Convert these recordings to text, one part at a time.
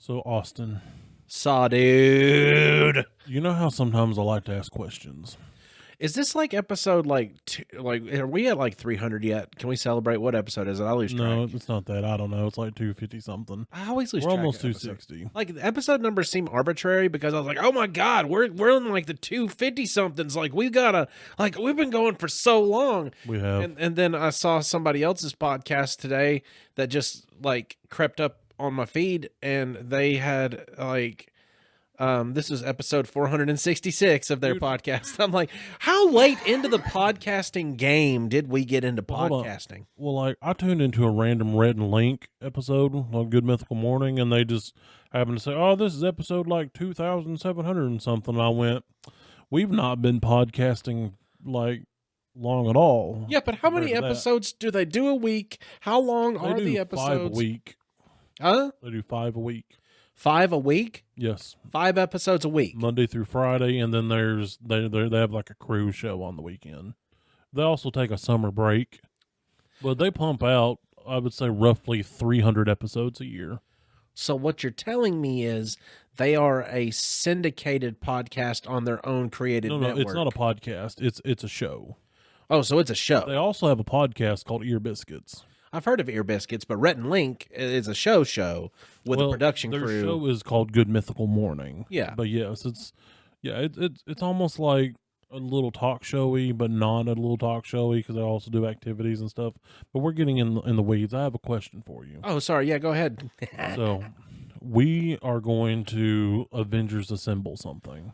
So, Austin, Saw, dude. you know how sometimes I like to ask questions? Is this like episode are we at like 300 yet? Can we celebrate? What episode is it? I lose track. No, it's not that. I don't know. It's like 250 something. I always lose We're track. almost of episodes. 260. Like the episode numbers seem arbitrary because I was like, oh my god, we're in like the 250 somethings. Like we've been going for so long. We have. And then I saw somebody else's podcast today that just like crept up on my feed, and they had like. This is episode 466 of their podcast. I'm like, how late into the podcasting game did we get into podcasting? Well, like, I tuned into a random Red and Link episode on Good Mythical Morning, and they just happened to say, oh, this is episode like 2,700 and something. I went, we've not been podcasting like long at all. Yeah, but how many episodes do they do a week? How long are the episodes? 5 a week. Huh? They do 5 a week. 5 a week? Yes. 5 episodes a week. Monday through Friday, and then they have like a cruise show on the weekend. They also take a summer break, but they pump out, I would say, roughly 300 episodes a year. So what you're telling me is they are a syndicated podcast on their own created network. No, it's not a podcast. It's a show. Oh, so it's a show. They also have a podcast called Ear Biscuits. I've heard of Ear Biscuits, but Rhett and Link is a show with a production crew. Their show is called Good Mythical Morning. Yeah. But yes, it's almost like a little talk showy, but not a little talk showy because they also do activities and stuff. But we're getting in the weeds. I have a question for you. Oh, sorry. Yeah, go ahead. So we are going to Avengers Assemble something.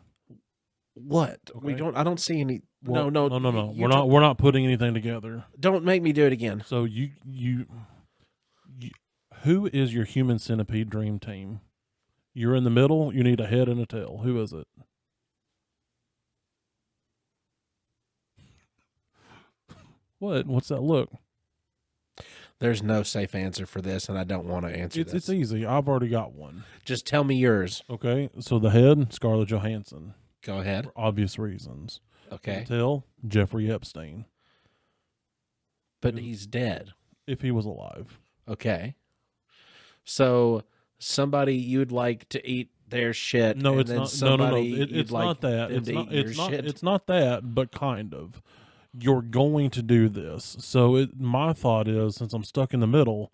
What? Okay. I don't see any. Well, no. We're not putting anything together. Don't make me do it again. So who is your human centipede dream team? You're in the middle. You need a head and a tail. Who is it? What? What's that look? There's no safe answer for this, and I don't want to answer this. It's easy. I've already got one. Just tell me yours. Okay. So the head, Scarlett Johansson. Go ahead. For obvious reasons. Okay. The tail, Jeffrey Epstein. But he's dead. If he was alive. Okay. So somebody you'd like to eat their shit. No, it's not. No. It's like not that. Shit. It's not that, but kind of. You're going to do this. So my thought is, since I'm stuck in the middle,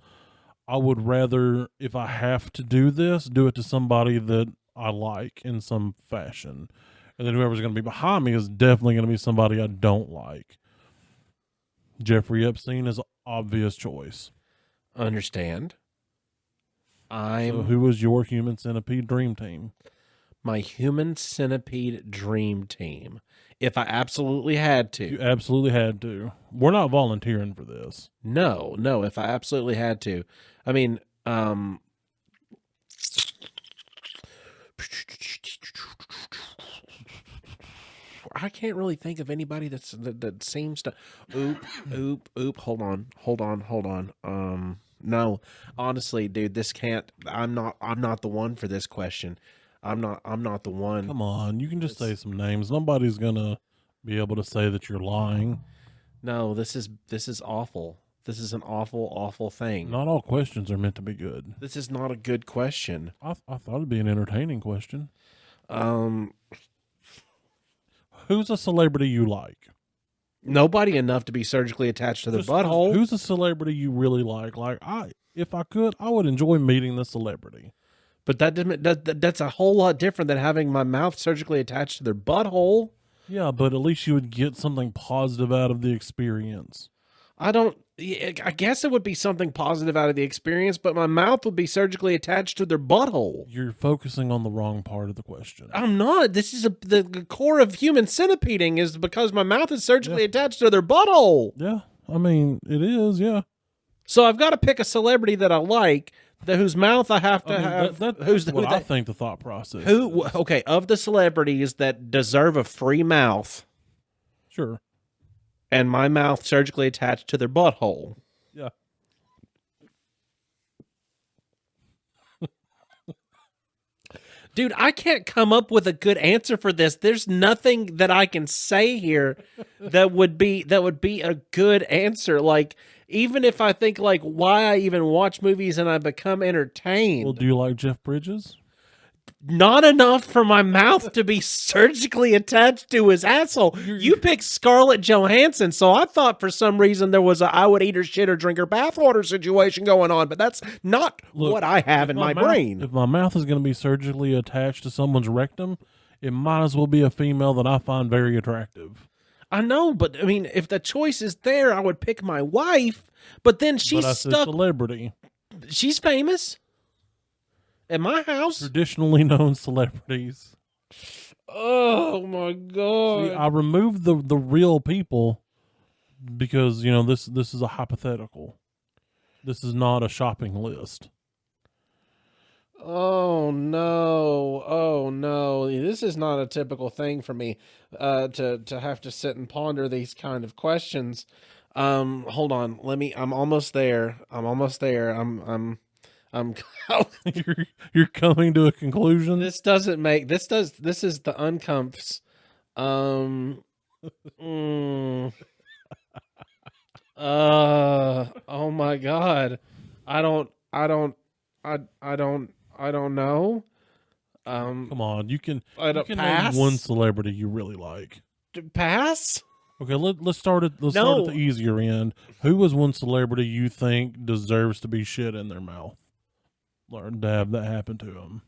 I would rather, if I have to do this, do it to somebody that I like in some fashion. And then whoever's going to be behind me is definitely going to be somebody I don't like. Jeffrey Epstein is an obvious choice. Understand. So who was your human centipede dream team? My human centipede dream team. If I absolutely had to. You absolutely had to. We're not volunteering for this. No. If I absolutely had to. I mean, I can't really think of anybody that seems to. Oop. Hold on. No, honestly, dude, this can't. I'm not the one for this question. I'm not the one. Come on, you can just say some names. Nobody's gonna be able to say that you're lying. No, this is awful. This is an awful thing. Not all questions are meant to be good. This is not a good question. I thought it'd be an entertaining question. Who's a celebrity you like? Nobody enough to be surgically attached to their butthole. Who's a celebrity you really like? Like, if I could, I would enjoy meeting the celebrity. But that's a whole lot different than having my mouth surgically attached to their butthole. Yeah, but at least you would get something positive out of the experience. I guess it would be something positive out of the experience, but my mouth would be surgically attached to their butthole. You're focusing on the wrong part of the question. I'm not. This is the core of human centipeding is because my mouth is surgically attached to their butthole. Yeah, I mean, it is, yeah. So I've got to pick a celebrity that I like, whose mouth I have to have. That's what I think the thought process is. Okay, of the celebrities that deserve a free mouth. Sure. And my mouth surgically attached to their butthole. Yeah. Dude, I can't come up with a good answer for this. There's nothing that I can say here that would be a good answer. Like, even if I think like why I even watch movies and I become entertained. Well, do you like Jeff Bridges? Not enough for my mouth to be surgically attached to his asshole. You picked Scarlett Johansson, so I thought for some reason there was a I would eat her shit or drink her bathwater situation going on, but that's not what I have in my brain. If my mouth is going to be surgically attached to someone's rectum, it might as well be a female that I find very attractive. I know, but I mean, if the choice is there, I would pick my wife, but then she's stuck. Celebrity. She's famous. At my house? Traditionally known celebrities. Oh my God. See, I removed the real people because, you know, this is a hypothetical. This is not a shopping list. Oh no. This is not a typical thing for me to have to sit and ponder these kind of questions. Hold on. I'm almost there. You're coming to a conclusion. This is the uncomfs. Oh my God. I don't know. Come on, you can pass? name one celebrity you really like. Pass? Okay, let's start at the easier end. Who was one celebrity you think deserves to be shit in their mouth? Or to have that happen to them?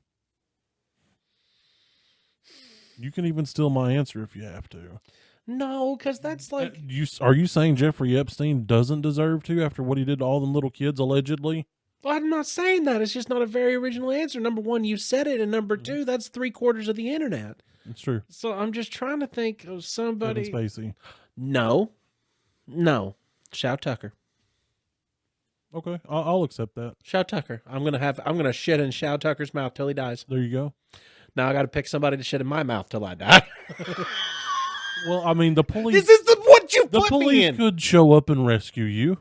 You can even steal my answer if you have to. No, because that's like... Are you saying Jeffrey Epstein doesn't deserve to after what he did to all them little kids, allegedly? I'm not saying that. It's just not a very original answer. Number one, you said it, and number two, that's 3/4 of the internet. It's true. So I'm just trying to think of somebody... Kevin Spacey. No. Shout Tucker. Okay, I'll accept that. Shout Tucker. I'm gonna shit in Shout Tucker's mouth till he dies. There you go. Now I got to pick somebody to shit in my mouth till I die. Well, I mean, the police. This is what you the put me police in. could show up and rescue you.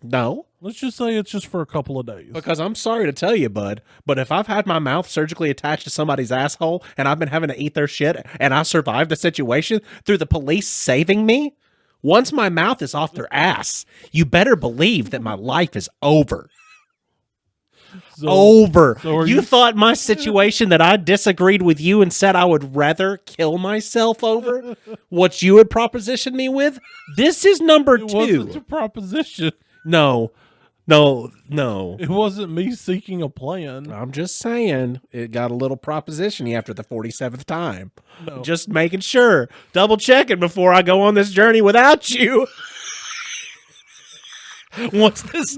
No. Let's just say it's just for a couple of days. Because I'm sorry to tell you, bud, but if I've had my mouth surgically attached to somebody's asshole and I've been having to eat their shit and I survived the situation through the police saving me, once my mouth is off their ass, you better believe that my life is over. Over. So you thought my situation that I disagreed with you and said I would rather kill myself over what you had propositioned me with? This is number two. It wasn't a proposition. No. It wasn't me seeking a plan. I'm just saying it got a little proposition-y after the 47th time. No. Just making sure. Double checking before I go on this journey without you. Once this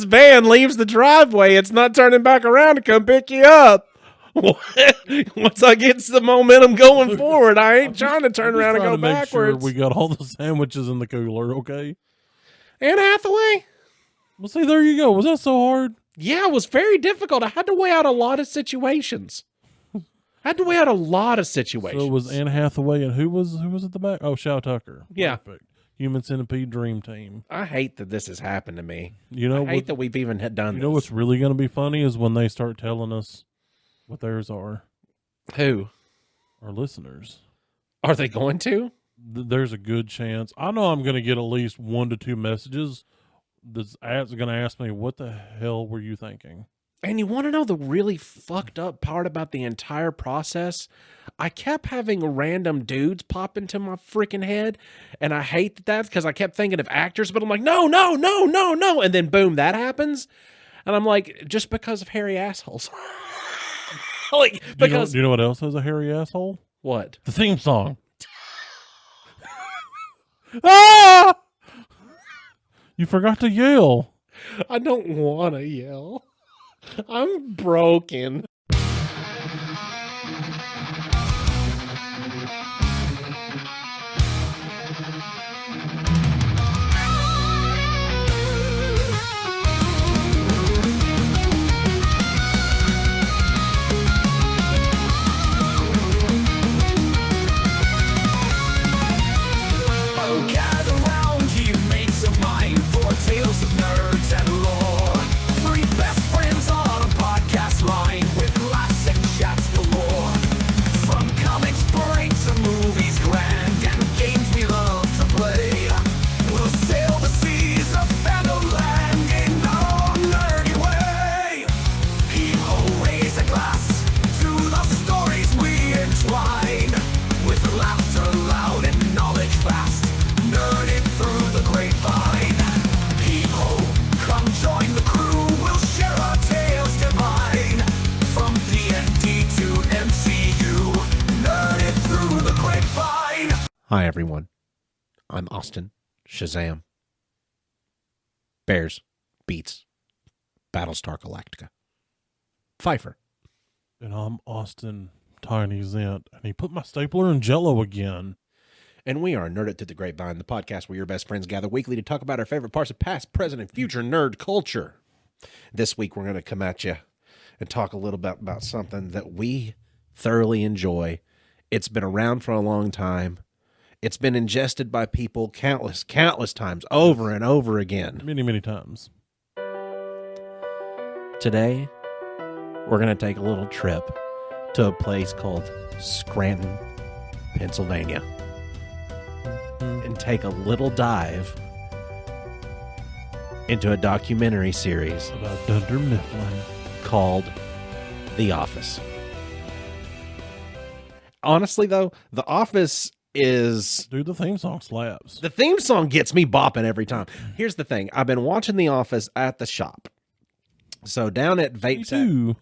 van leaves the driveway, it's not turning back around to come pick you up. Once I get the momentum going forward, I ain't trying to turn around and go backwards. Sure we got all the sandwiches in the cooler, okay? Anne Hathaway? Well, see, there you go. Was that so hard? Yeah, it was very difficult. I had to weigh out a lot of situations. So it was Anne Hathaway and who was at the back? Oh, Shout Tucker. Yeah. Perfect. Human Centipede Dream Team. I hate that this has happened to me. You know, I hate that we've even done this. You know what's really going to be funny is when they start telling us what theirs are. Who? Our listeners. Are they going to? There's a good chance. I know I'm going to get at least 1 to 2 messages. This ad's going to ask me, what the hell were you thinking? And you want to know the really fucked up part about the entire process? I kept having random dudes pop into my freaking head, and I hate that because I kept thinking of actors, but I'm like, no. And then boom, that happens. And I'm like, just because of hairy assholes. Do you know what else has a hairy asshole? What? The theme song. Ah! You forgot to yell. I don't want to yell. I'm broken. Tales of nerds and lore. 3 best friends on a podcast line with Hi, everyone. I'm Austin Shazam. Bears, Beats, Battlestar Galactica. Pfeiffer. And I'm Austin Tiny Zent, and he put my stapler in Jello again. And we are Nerd It Through the Grapevine, the podcast where your best friends gather weekly to talk about our favorite parts of past, present, and future nerd culture. This week, we're going to come at you and talk a little bit about something that we thoroughly enjoy. It's been around for a long time. It's been ingested by people countless times, over and over again. Many, many times. Today, we're going to take a little trip to a place called Scranton, Pennsylvania, and take a little dive into a documentary series About Dunder Mifflin. called The Office. Honestly, though, The Office is... Dude, the theme song slaps. The theme song gets me bopping every time. Here's the thing. I've been watching The Office at the shop. So down at Me Vape too.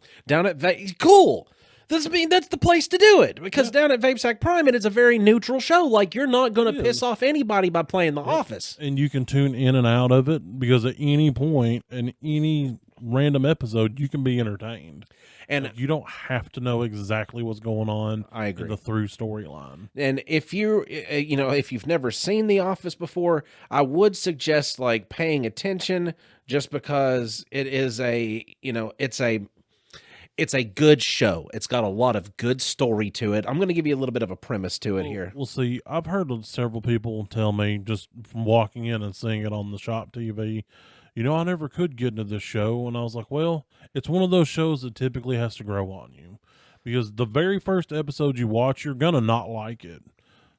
Cool. That's the place to do it, because down at Vape Sack Prime, it is a very neutral show. Like, you're not going to piss off anybody by playing The Office. And you can tune in and out of it, because at any point in any random episode, you can be entertained. And Like, you don't have to know exactly what's going on. I agree. In the through storyline. And if if you've never seen The Office before, I would suggest like paying attention, just because it is it's a good show. It's got a lot of good story to it. I'm going to give you a little bit of a premise to it here. We'll see. I've heard of several people tell me, just from walking in and seeing it on the shop TV, I never could get into this show. And I was like, well, it's one of those shows that typically has to grow on you, because the very first episode you watch, you're going to not like it.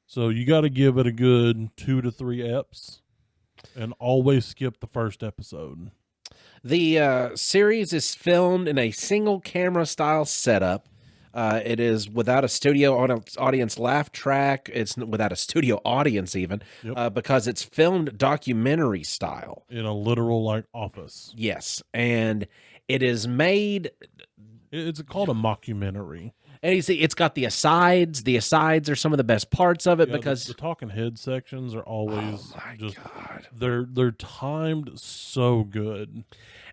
So you got to give it a good 2 to 3 eps and always skip the first episode. The series is filmed in a single camera style setup. It is without a studio audience laugh track. It's without a studio audience even, because it's filmed documentary style. In a literal, like, office. Yes, and it is made... It's called a mockumentary. And you see, it's got the asides. The asides are some of the best parts of it, because... The talking head sections are always God. They're timed so good.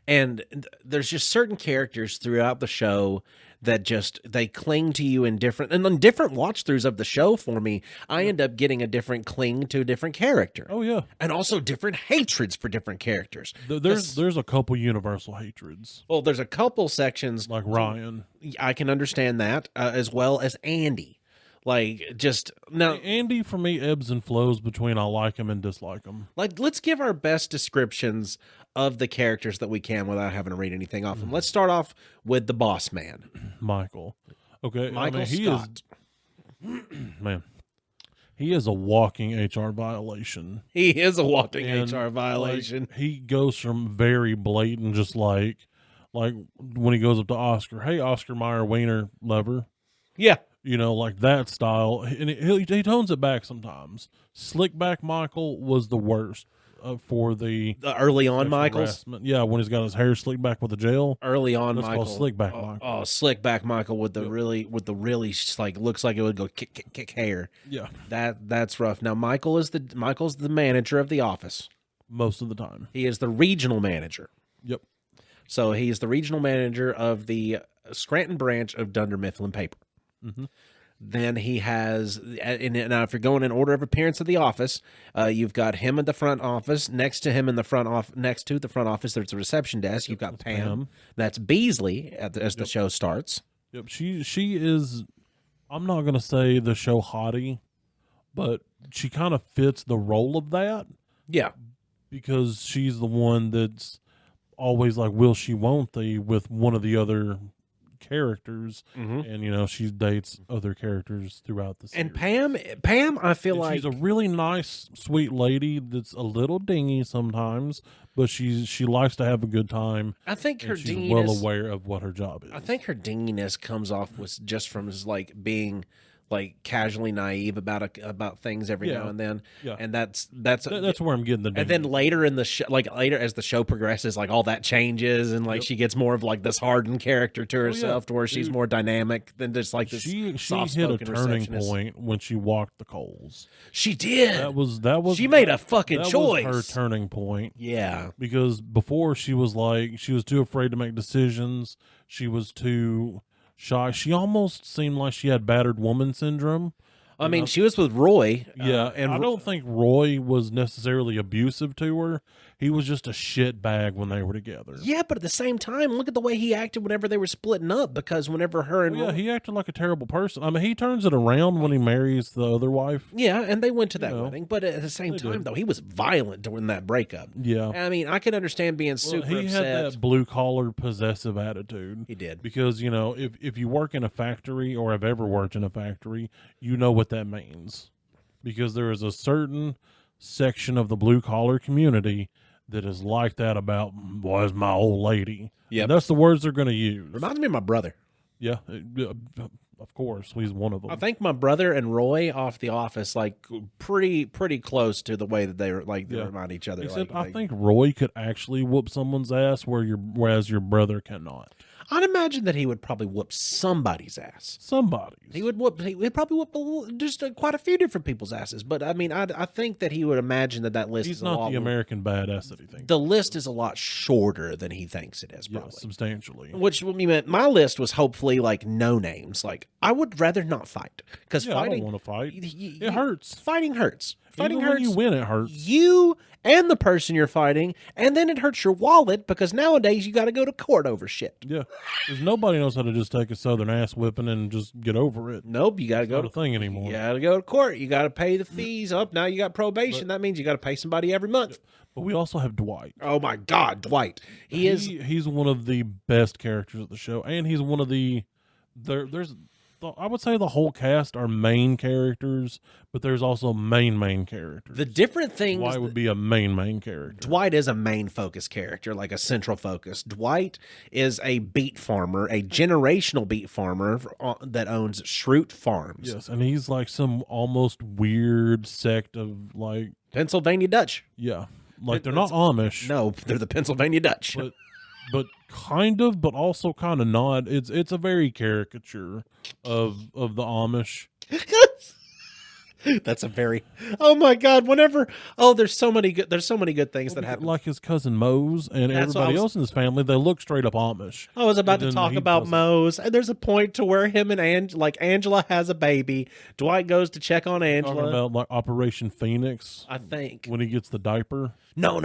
And there's just certain characters throughout the show that they cling to you in different... And on different watch-throughs of the show for me, I end up getting a different cling to a different character. Oh, yeah. And also different hatreds for different characters. There's a couple universal hatreds. Well, there's a couple sections... Like Ryan. I can understand that, as well as Andy. Like, just... Now, Andy, for me, ebbs and flows between I like him and dislike him. like, let's give our best descriptions of the characters that we can without having to read anything off them. Let's start off with the boss man. Michael. Okay. Michael Scott. He is a walking HR violation. He is a walking And, HR violation. Like, he goes from very blatant, just like when he goes up to Oscar, hey, Oscar Mayer Wiener lover. Yeah. Like that style. And he tones it back sometimes. Slick back Michael was the worst for the early on Michael's. Harassment. Yeah, when he's got his hair slicked back with the gel. Early on That's Michael. called slick back Michael. Oh, slick back Michael with the really like, looks like it would go kick hair. Yeah. That's rough. Now Michael's the manager of the office. Most of the time. He is the regional manager. Yep. So he's the regional manager of the Scranton branch of Dunder Mifflin Paper. Mm-hmm. Then he has, and now if you're going in order of appearance of the office, you've got him at the front office. Next to him in the front next to the front office, there's a reception desk. You've got Pam. That's Beasley as the show starts. Yep. She is. I'm not gonna say the show hottie, but she kind of fits the role of that. Yeah, because she's the one that's always like, will she, won't they, with one of the other characters, and she dates other characters throughout the series. And Pam, I feel like she's a really nice, sweet lady that's a little dingy sometimes, but she likes to have a good time. I think her she's dinginess, well aware of what her job is. I think her dinginess comes off just from like being like casually naive about things every Yeah. now and then. Yeah. And that's That's where I'm getting the. and then ding. later in the show, like later as the show progresses, like all that changes, and like Yep. she gets more of like this hardened character to yeah. herself, to where she's Dude. more dynamic than just like this She hit a soft-spoken turning receptionist. point when she walked the coals. She did. That was She made a fucking that choice. was her turning point. Yeah. Because before she was too afraid to make decisions. She was too shy. She almost seemed like she had battered woman syndrome. I mean, she was with Roy. Yeah, and I don't think Roy was necessarily abusive to her. He was just a shit bag when they were together. Yeah, but at the same time, look at the way he acted whenever they were splitting up. Because whenever her and Yeah, he acted like a terrible person. I mean, he turns it around when he marries the other wife. yeah, and they went to that know, wedding. But at the same they time, did. though, he was violent during that breakup. Yeah. I mean, I can understand being Well, super he upset. had that blue collar possessive attitude. He did. Because, if you work in a factory or have ever worked in a factory, you know what that means. Because there is a certain section of the blue collar community that is like that about, was my old lady. Yep. And that's the words they're going to use. Reminds me of my brother. Yeah, of course. He's one of them. I think my brother and Roy off The Office, like pretty close to the way that they were like they Yeah. remind each other. Except like, I think Roy could actually whoop someone's ass whereas your brother cannot. I'd imagine that he would probably whoop somebody's ass. Somebody's. He'd probably whoop just quite a few different people's asses. But I mean, I think that he would imagine that list He's is a not lot. the American badass that he thinks. The list is a lot shorter than he thinks it is. Yeah, Probably. substantially. Which meant my list was hopefully like no names. Like I would rather not fight because Yeah, I fighting don't want to fight. y- It hurts. Fighting hurts. Fighting Even when hurts. you win, it hurts. You and the person you're fighting, and then it hurts your wallet because nowadays you got to go to court over shit. Yeah, because nobody knows how to just take a southern ass whipping and just get over it. Nope, you got to go Not a to thing anymore. You got to go to court. You got to pay the fees. Up now, you got probation. That means you got to pay somebody every month. But we also have Dwight. Oh my God, Dwight! He's one of the best characters of the show, and he's one of I would say the whole cast are main characters, but there's also main characters. The different things. Dwight would be a main character. Dwight is a main focus character, like a central focus. Dwight is a beet farmer, a generational beet farmer that owns Schrute Farms. Yes, and he's like some almost weird sect of like, Pennsylvania Dutch. yeah, like they're not Amish. No, they're the Pennsylvania Dutch. but kind of, but also kind of not. It's a very caricature of the Amish. That's a very. Oh my God! There's so many good things that happen. Like his cousin Mose and That's what everybody else in his family, they look straight up Amish. I was about to And then talk he about doesn't. Mose, and there's a point to where him and Angela has a baby. Dwight goes to check on Talking Angela. about like Operation Phoenix I think. when he gets the diaper. No.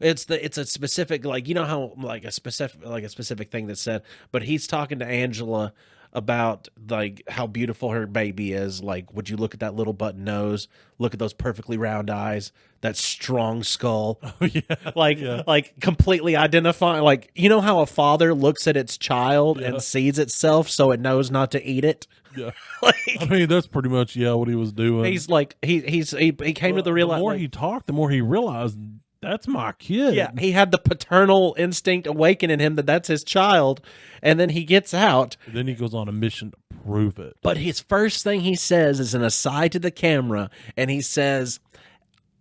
It's a specific, like, you know how like a specific thing that's said, but he's talking to Angela about like how beautiful her baby is. Like, would you look at that little button nose? Look at those perfectly round eyes, that strong skull. Oh yeah, Like completely identifying, like, you know how a father looks at its child Yeah. and sees itself so it knows not to eat it. yeah. Like I mean, that's pretty much what he was doing. he's like he came to the The realization. more he talked, the more he realized that's my kid. Yeah, he had the paternal instinct awaken in him that that's his child, and then he gets out. And then he goes on a mission to prove it. But his first thing he says is an aside to the camera, and he says,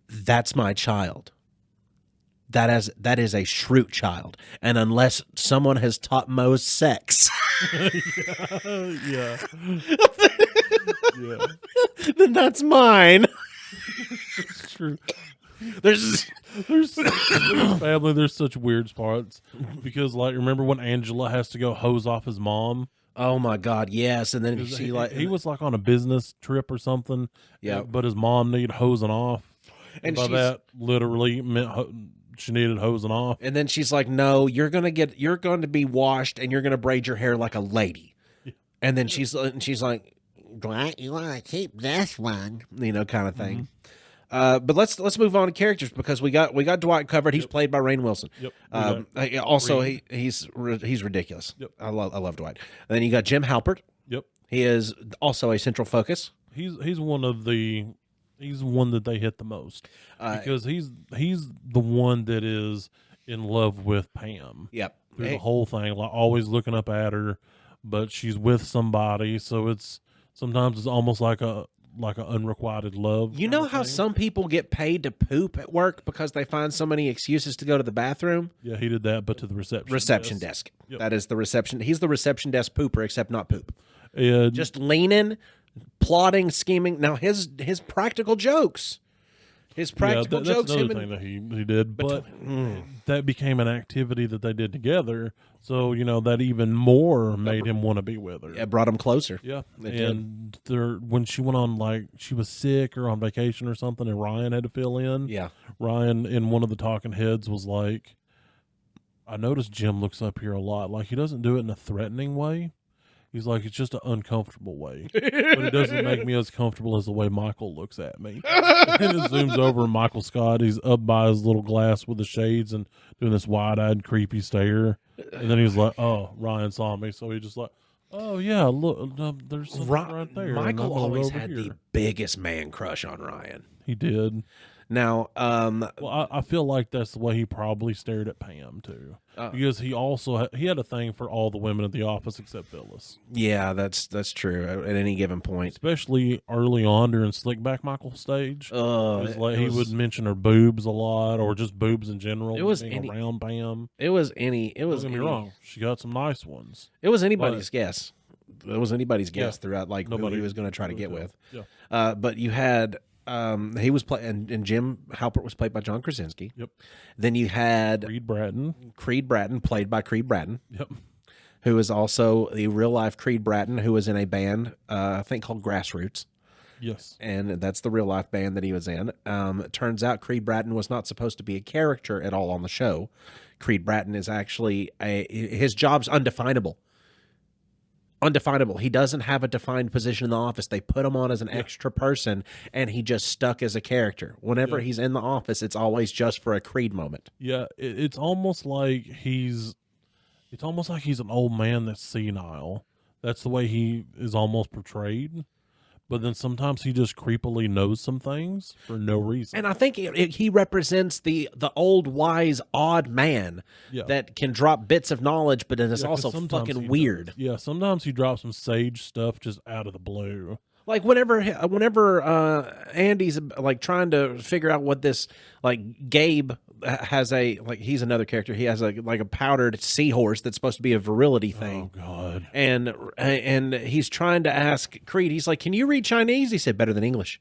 "That's my child. That is a Schrute child, and unless someone has taught Mose sex, Yeah. Yeah. then that's mine." It's true. There's There's family. There's such weird spots because, like, remember when Angela has to go hose off his mom? oh my God, yes, and then she He was like on a business trip or something. Yeah. but his mom needed hosing off, And by she's- that literally meant she needed hosing off. and then she's like, "No, you're going to be washed, and you're going to braid your hair like a lady." And then she's like, "Dwight, you want to keep this one?" Kind of thing. But let's move on to characters because we got Dwight covered. He's played by Rainn Wilson. Yep. Also, he's ridiculous. Yep. I love Dwight. And then you got Jim Halpert. Yep. He is also a central focus. He's one that they hit the most because he's the one that is in love with Pam. Yep. Through the whole thing, like always looking up at her, but she's with somebody, so it's Sometimes it's almost like an unrequited love. You kind know of how thing. some people get paid to poop at work because they find so many excuses to go to the bathroom? Yeah, he did that, but to the Reception desk. Yep. That is the reception. He's the reception desk pooper, except not poop. And Just leaning, plotting, scheming. Now his practical jokes. His practical that's jokes. another Him thing that he did, but that became an activity that they did together. So that even more made him want to be with her. it brought him closer. Yeah, It did. and when she went on, like, she was sick or on vacation or something, and Ryan had to fill in. Yeah. Ryan in one of the talking heads was like, "I noticed Jim looks up here a lot. Like, he doesn't do it in a threatening way. He's like, it's just an uncomfortable way, but it doesn't make me as comfortable as the way Michael looks at me." And it zooms over, and Michael Scott, he's up by his little glass with the shades and doing this wide-eyed, creepy stare. And then he was like, "Oh, Ryan saw me," so he just like, "Oh yeah, look, there's something right there." and I'm Michael gonna go always over had here. the biggest man crush on Ryan. He did. Now, Well, I feel like that's the way he probably stared at Pam too, because he also he had a thing for all the women at the office except Phyllis. yeah, that's true at any given point. Especially early on during Slickback Michael's stage. It was like he would mention her boobs a lot, or just boobs in general. It was being around Pam. It was Don't get me wrong, she got some nice ones. It was anybody's guess. It was anybody's guess Yeah. throughout, like, who he was going to try to get with. Yeah. But you had he was and Jim Halpert was played by John Krasinski. Yep. Then you had Creed Bratton. played by Creed Bratton, Yep. who is also the real life Creed Bratton, who was in a band I think called Grassroots. Yes. And that's the real life band that he was in. It turns out Creed Bratton was not supposed to be a character at all on the show. Creed Bratton is actually his job's undefinable. Undefinable. He doesn't have a defined position in the office. They put him on as an extra person, and he just stuck as a character. Whenever he's in the office, it's always just for a Creed moment. Yeah, it's almost like he's an old man that's senile. That's the way he is almost portrayed. But then sometimes he just creepily knows some things for no reason. And I think he represents the old, wise, odd man that can drop bits of knowledge, but it is also fucking weird. Yeah, sometimes he drops some sage stuff just out of the blue. Like whenever Andy's like trying to figure out what this, like, Gabe has he's another character. He has a powdered seahorse that's supposed to be a virility thing. Oh God! And he's trying to ask Creed. He's like, "Can you read Chinese?" He said, "Better than English."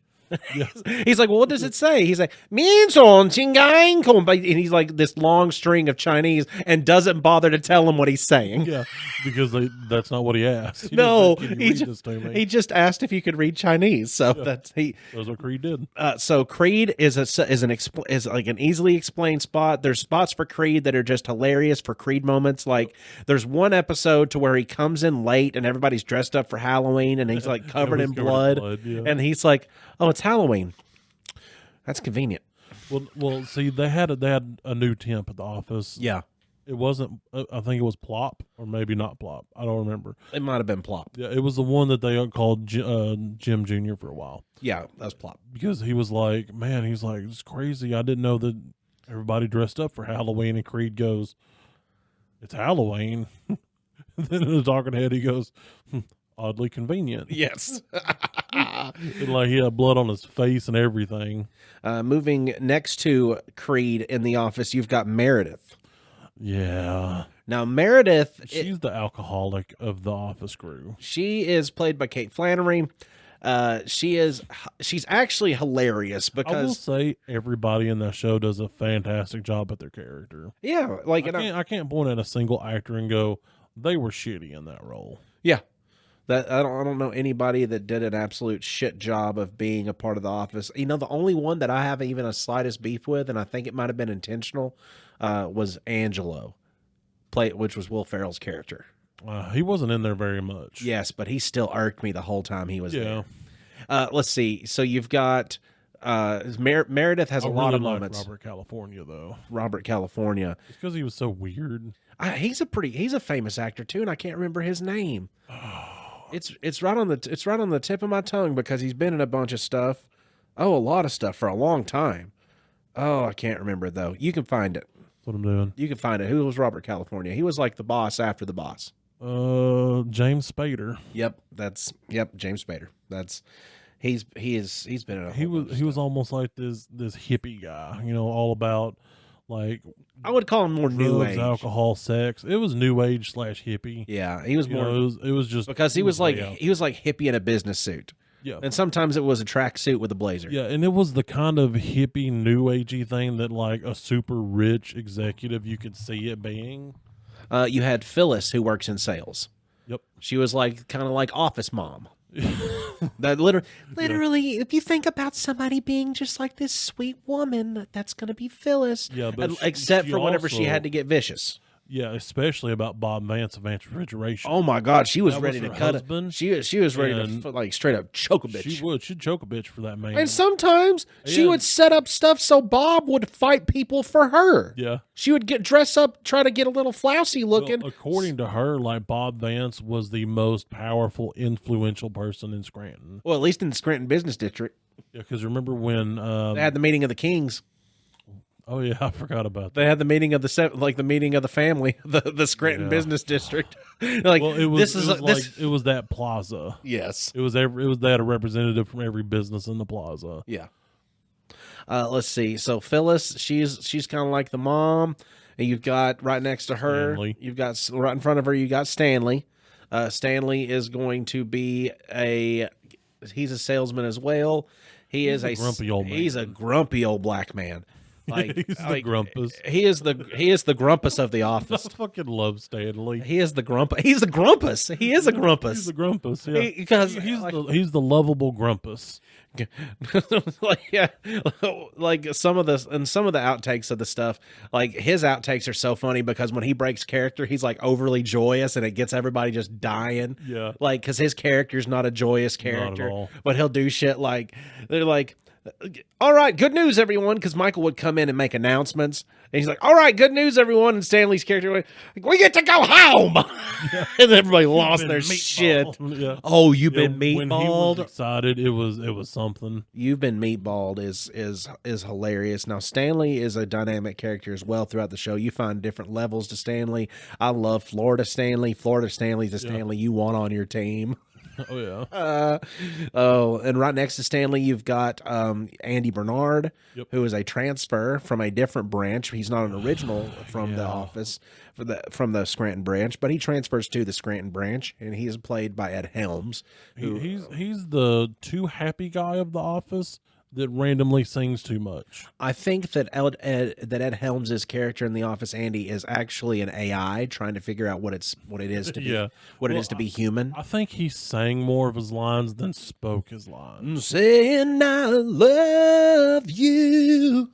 He's like, "Well, what does it say?" He's like, and he's like this long string of Chinese and doesn't bother to tell him what he's saying. Yeah, because that's not what he asked. He just asked if you could read Chinese. So that's what Creed did. So Creed is like an easily explained spot. There's spots for Creed that are just hilarious for Creed moments. Like there's one episode to where he comes in late and everybody's dressed up for Halloween and he's like covered in blood, and he's like, "Oh, it's Halloween. That's convenient." Well, see, they had a new temp at the office. Yeah, it wasn't. I think it was Plop, or maybe not Plop. I don't remember. it might have been Plop. Yeah, it was the one that they called Jim Jr. for a while. Yeah, that was Plop. Because he was like, "Man," he's like, "It's crazy. I didn't know that everybody dressed up for Halloween." And Creed goes, "It's Halloween." Then in the talking head, he goes, "Oddly convenient." Yes. And like he had blood on his face and everything. Moving next to Creed in the office, you've got Meredith. Yeah. Now Meredith, she's the alcoholic of the office crew. She is played by Kate Flannery. She's actually hilarious because I will say everybody in that show does a fantastic job at their character. Yeah, like I can't point at a single actor and go, they were shitty in that role. Yeah. That I don't know anybody that did an absolute shit job of being a part of the office. You know, the only one that I have even a slightest beef with, and I think it might have been intentional, was Angelo, which was Will Ferrell's character. He wasn't in there very much. Yes, but he still irked me the whole time he was there. Let's see. So you've got Meredith has a lot of moments. Robert California, though. Robert California. It's because he was so weird. He's a famous actor too, and I can't remember his name. It's right on the tip of my tongue because he's been in a bunch of stuff. Oh, a lot of stuff for a long time. Oh, I can't remember it though. You can find it. That's what I'm doing. You can find it. Who was Robert California? He was like the boss after the boss. James Spader. Yep, James Spader. He's been in a He whole was bunch he of was stuff. almost like this hippie guy, all about like I would call him more new drugs, age. alcohol, sex. It was new age / hippie. Yeah, he was more It was just because he was way out like hippie in a business suit. Yeah. And sometimes it was a track suit with a blazer. Yeah, and it was the kind of hippie, new agey thing that like a super rich executive you could see it being. You had Phyllis, who works in sales. Yep. She was like kind of like office mom. That literally, if you think about somebody being just like this sweet woman, that's going to be Phyllis. Yeah, but except she for whenever she also- had to get vicious. Yeah, especially about Bob Vance of Vance Refrigeration. Oh my God, she was That ready was to her cut husband, it. She was ready and to like straight up choke a bitch. She'd choke a bitch for that man. And sometimes she Yeah. would set up stuff so Bob would fight people for her. Yeah. She would get dressed up, try to get a little flousy looking. Well, according to her, like Bob Vance was the most powerful, influential person in Scranton. Well, at least in the Scranton Business District. Yeah, because remember when? They had the meeting of the kings. Oh yeah, I forgot about that. They had the meeting of the meeting of the family, the Scranton Yeah. Business District. Like, Well, it was. this is it was this. like it was that plaza. Yes. It was they had a representative from every business in the plaza. Yeah. Let's see. So Phyllis, she's kind of like the mom, and you've got right next to her, Stanley. you've got right in front of her, you got Stanley. Stanley is going to be he's a salesman as well. He's a grumpy old man. He's a grumpy old black man. Like He's the grumpus. He is the grumpus of the I office. fucking love Stanley. He is the grumpus. He's the grumpus. He is a grumpus. He's the grumpus. Yeah, Because he's the lovable grumpus. like yeah, like some of the outtakes of the stuff, like his outtakes are so funny because when he breaks character, he's like overly joyous and it gets everybody just dying. Yeah. Like because his character's not a joyous Not at character, all. but he'll do shit like they're like, all right, good news, everyone, because Michael would come in and make announcements, and he's like, all right, good news, everyone, and Stanley's character would, like, we get to go home, and everybody lost Been their shit. meatballed. Yeah. Oh, you've Yeah, been When he meatballed. was excited, it was something. You've been meatballed is hilarious. Now Stanley is a dynamic character as well throughout the show. You find different levels to Stanley. I love Florida Stanley. Florida Stanley's the Stanley you want on your team. Oh yeah. And right next to Stanley, you've got Andy Bernard, Yep. who is a transfer from a different branch. He's not an original from the Yeah. office from the Scranton branch, but he transfers to the Scranton branch, and he is played by Ed Helms. He's the too happy guy of the office that randomly sings too much. I think that Ed Helms' character in The Office, Andy, is actually an AI trying to figure out what it is to be Yeah. what it Well, is to be human. I think he sang more of his lines than spoke his lines. Saying I love you.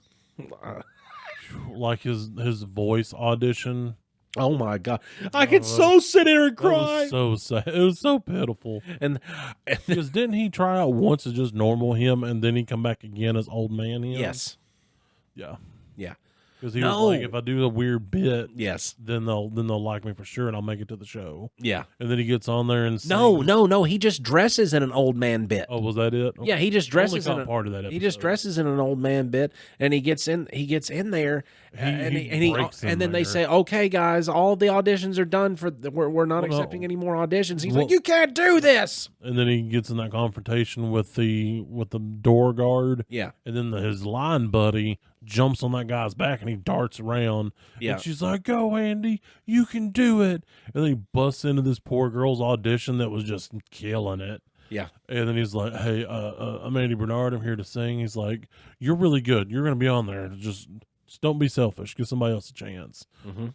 Like his voice audition. Oh my God! I could so sit here and That cry. was so sad. It was so pitiful. And Because didn't he try out once as just normal him, and then he come back again as old man him? yes, Yeah. yeah, Because he No. was like, if I do a weird bit, yes, then they'll like me for sure, and I'll make it to the show. yeah. And then he gets on there and sings. No. He just dresses in an old man bit. Oh, was that it? Yeah, he just I only dresses caught in part of that episode. he just dresses in an old man bit, and he gets in there, He breaks in and then they there. say, "Okay, guys, all the auditions are done for. We're not Well, no. accepting any more auditions." He's Well- like, "You can't do this." And then he gets in that confrontation with the door guard, Yeah, and then his line buddy jumps on that guy's back and he darts around. Yeah. And she's like, "Go, Andy, you can do it." And then he busts into this poor girl's audition that was just killing it. yeah, And then he's like, "Hey, I'm Andy Bernard. I'm here to sing." He's like, "You're really good. You're going to be on there. Just don't be selfish. Give somebody else a chance." mm-hmm.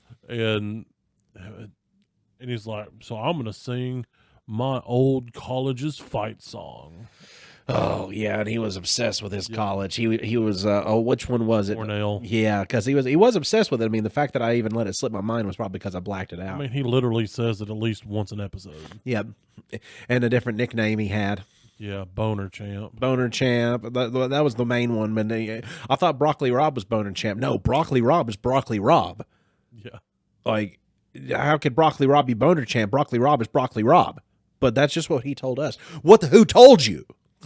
And he's like, "So I'm going to sing my old college's fight song." Oh yeah, and he was obsessed with his college. He was which one was it? Cornell. Yeah, because he was obsessed with it. I mean, the fact that I even let it slip my mind was probably because I blacked it out. I mean, he literally says it at least once an episode. Yeah, and a different nickname he had. Yeah, Boner Champ. Boner Champ. That was the main one. But I thought Broccoli Rob was Boner Champ. No, Broccoli Rob is Broccoli Rob. Yeah. Like, how could Broccoli Rob be Boner Champ? Broccoli Rob is Broccoli Rob. But that's just what he told us. Who told you?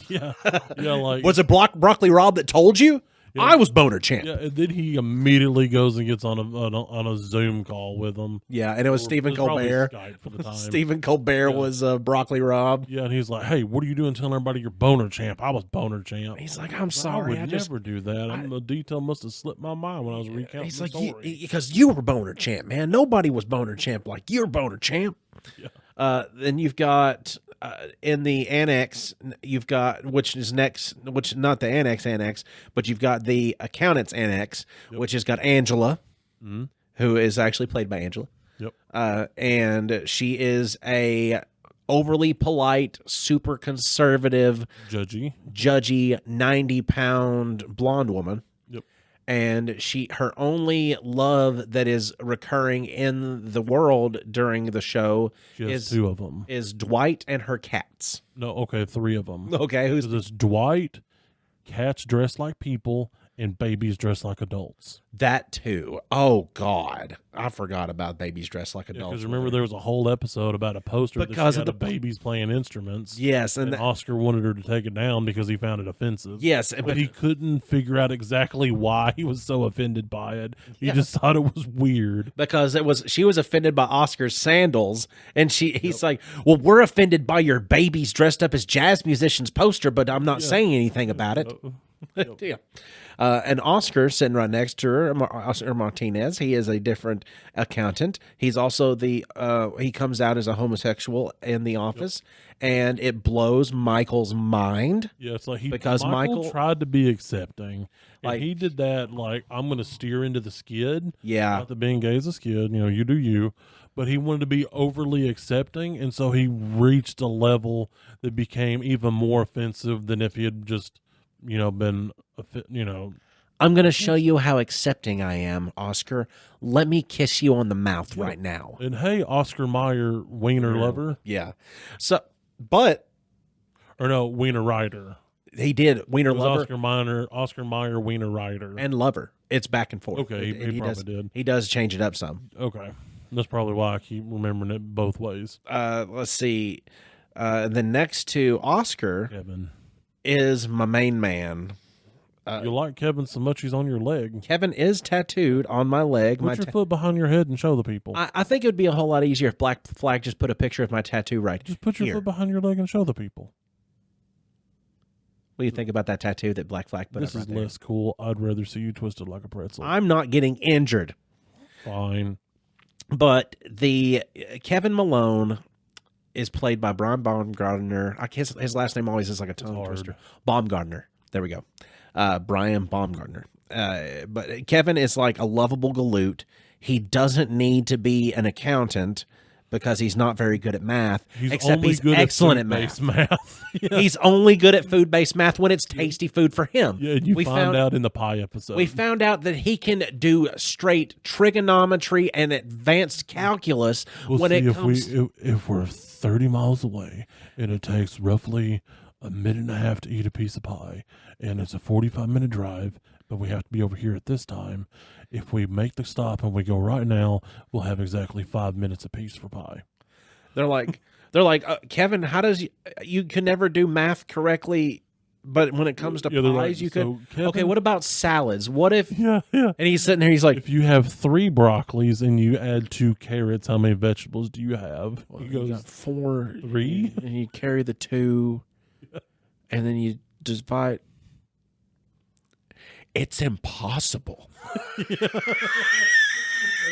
Yeah. Yeah, like Was it Broccoli Rob that told you? Yeah. I was Boner Champ. Yeah, and then he immediately goes and gets on a Zoom call with them. Yeah, and it was Stephen Colbert. Skype for the time. Stephen Colbert was Broccoli Rob. Yeah, and he's like, "Hey, what are you doing telling everybody you're Boner Champ? I was Boner Champ." He's like, "I'm sorry, I would never do that. The detail must have slipped my mind when I was recounting He's the like, story. because you were Boner Champ, man. Nobody was Boner Champ like you're Boner Champ." Yeah. Then you've got in the annex, you've got which not the annex, but you've got the accountant's annex, which has got Angela, who is actually played by Angela. Yep. And she is a overly polite, super conservative, Judgy 90-pound blonde woman. Yep. And her only love that is recurring in the world during the show is 2 of them. Is Dwight and her cats. No, okay, 3 of them. Okay, who's this? Dwight, cats dressed like people, and babies dressed like adults. That too. Oh God, I forgot about babies dressed like adults. Because remember, there was a whole episode about a poster because of the babies playing instruments. Yes, and Oscar wanted her to take it down because he found it offensive. Yes, but he couldn't figure out exactly why he was so offended by it. He just thought it was weird because she was offended by Oscar's sandals, and he's like, "Well, we're offended by your babies dressed up as jazz musicians poster, but I'm not saying anything about it." Yeah. And Oscar sitting right next to her, Oscar Martinez. He is a different accountant. He's also he comes out as a homosexual in the office, and it blows Michael's mind. Yeah, it's like because Michael tried to be accepting, and he did that. Like, I'm going to steer into the skid. Yeah, not that being gay is a skid. You do you. But he wanted to be overly accepting, and so he reached a level that became even more offensive than if he had just, been, I'm going to show you how accepting I am, Oscar. Let me kiss you on the mouth right now. And hey, Oscar Mayer, wiener lover. Yeah. So, but. Or no, wiener rider. He did. Wiener lover. Oscar Mayer, wiener rider. And lover. It's back and forth. Okay, he probably did. He does change it up some. Okay. That's probably why I keep remembering it both ways. Let's see. The next to Oscar Kevin is my main man. You like Kevin so much he's on your leg. Kevin is tattooed on my leg. Put your foot behind your head and show the people. I think it would be a whole lot easier if Black Flag just put a picture of my tattoo right Just put your foot behind your leg and show the people. What do you think about that tattoo that Black Flag put This up is right there? less cool. I'd rather see you twisted like a pretzel. I'm not getting injured. Fine. But the Kevin Malone is played by Brian Baumgartner. I guess his last name always is like a tongue twister. Baumgartner. There we go. Brian Baumgartner. But Kevin is like a lovable galoot. He doesn't need to be an accountant because he's not very good at math. He's excellent at math. Yeah. He's only good at food-based math when it's tasty food for him. Yeah, and we found out in the pie episode. We found out that he can do straight trigonometry and advanced calculus when it comes. If we're 30 miles away and it takes roughly a minute and a half to eat a piece of pie, and it's a 45-minute drive, but we have to be over here at this time. If we make the stop and we go right now, we'll have exactly 5 minutes apiece for pie. They're like, Kevin, how does you can never do math correctly, but when it comes to pies, you could. Kevin, okay, what about salads? What if? Yeah. And he's sitting there. He's like, if you have 3 broccolis and you add 2 carrots, how many vegetables do you have? He goes 4, 3, and you carry the 2, and then you divide. It's impossible.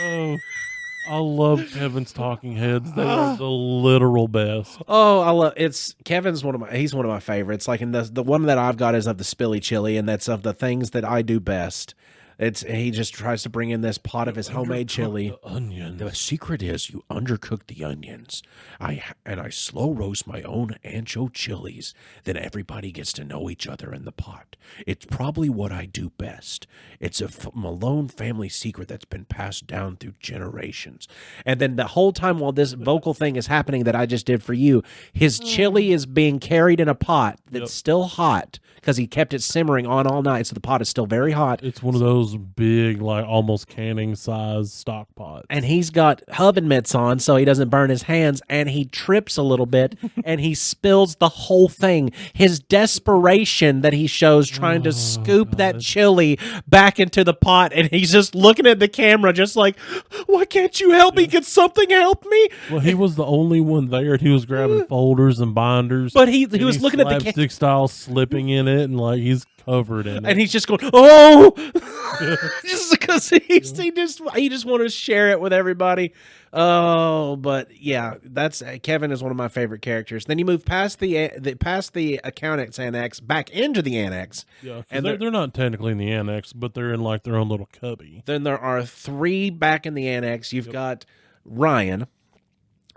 Oh, I love Kevin's talking heads. They are the literal best. Oh, I love Kevin's he's one of my favorites. Like in the one that I've got is of the spilly chili, and that's of the things that I do best. He just tries to bring in this pot of his homemade chili. The onions. The secret is you undercook the onions. I slow roast my own ancho chilies. Then everybody gets to know each other in the pot. It's probably what I do best. It's a Malone family secret that's been passed down through generations. And then the whole time while this vocal thing is happening that I just did for you, his chili is being carried in a pot that's still hot because he kept it simmering on all night, so the pot is still very hot. It's one of those big, like almost canning size stock pots. And he's got oven mitts on so he doesn't burn his hands, and he trips a little bit and he spills the whole thing. His desperation that he shows trying to scoop that chili back into the pot, and he's just looking at the camera just like, why can't you help me? Can something help me? Well, he was the only one there, and he was grabbing folders and binders. But he was looking at the slapstick style, slipping in it, and like he's covered in it. and he's just going, oh, just because he just wanted to share it with everybody. Oh, but yeah, that's Kevin is one of my favorite characters. Then you move past the accountants annex back into the annex. Yeah, and they're not technically in the annex, but they're in like their own little cubby. Then there are 3 back in the annex. You've got Ryan,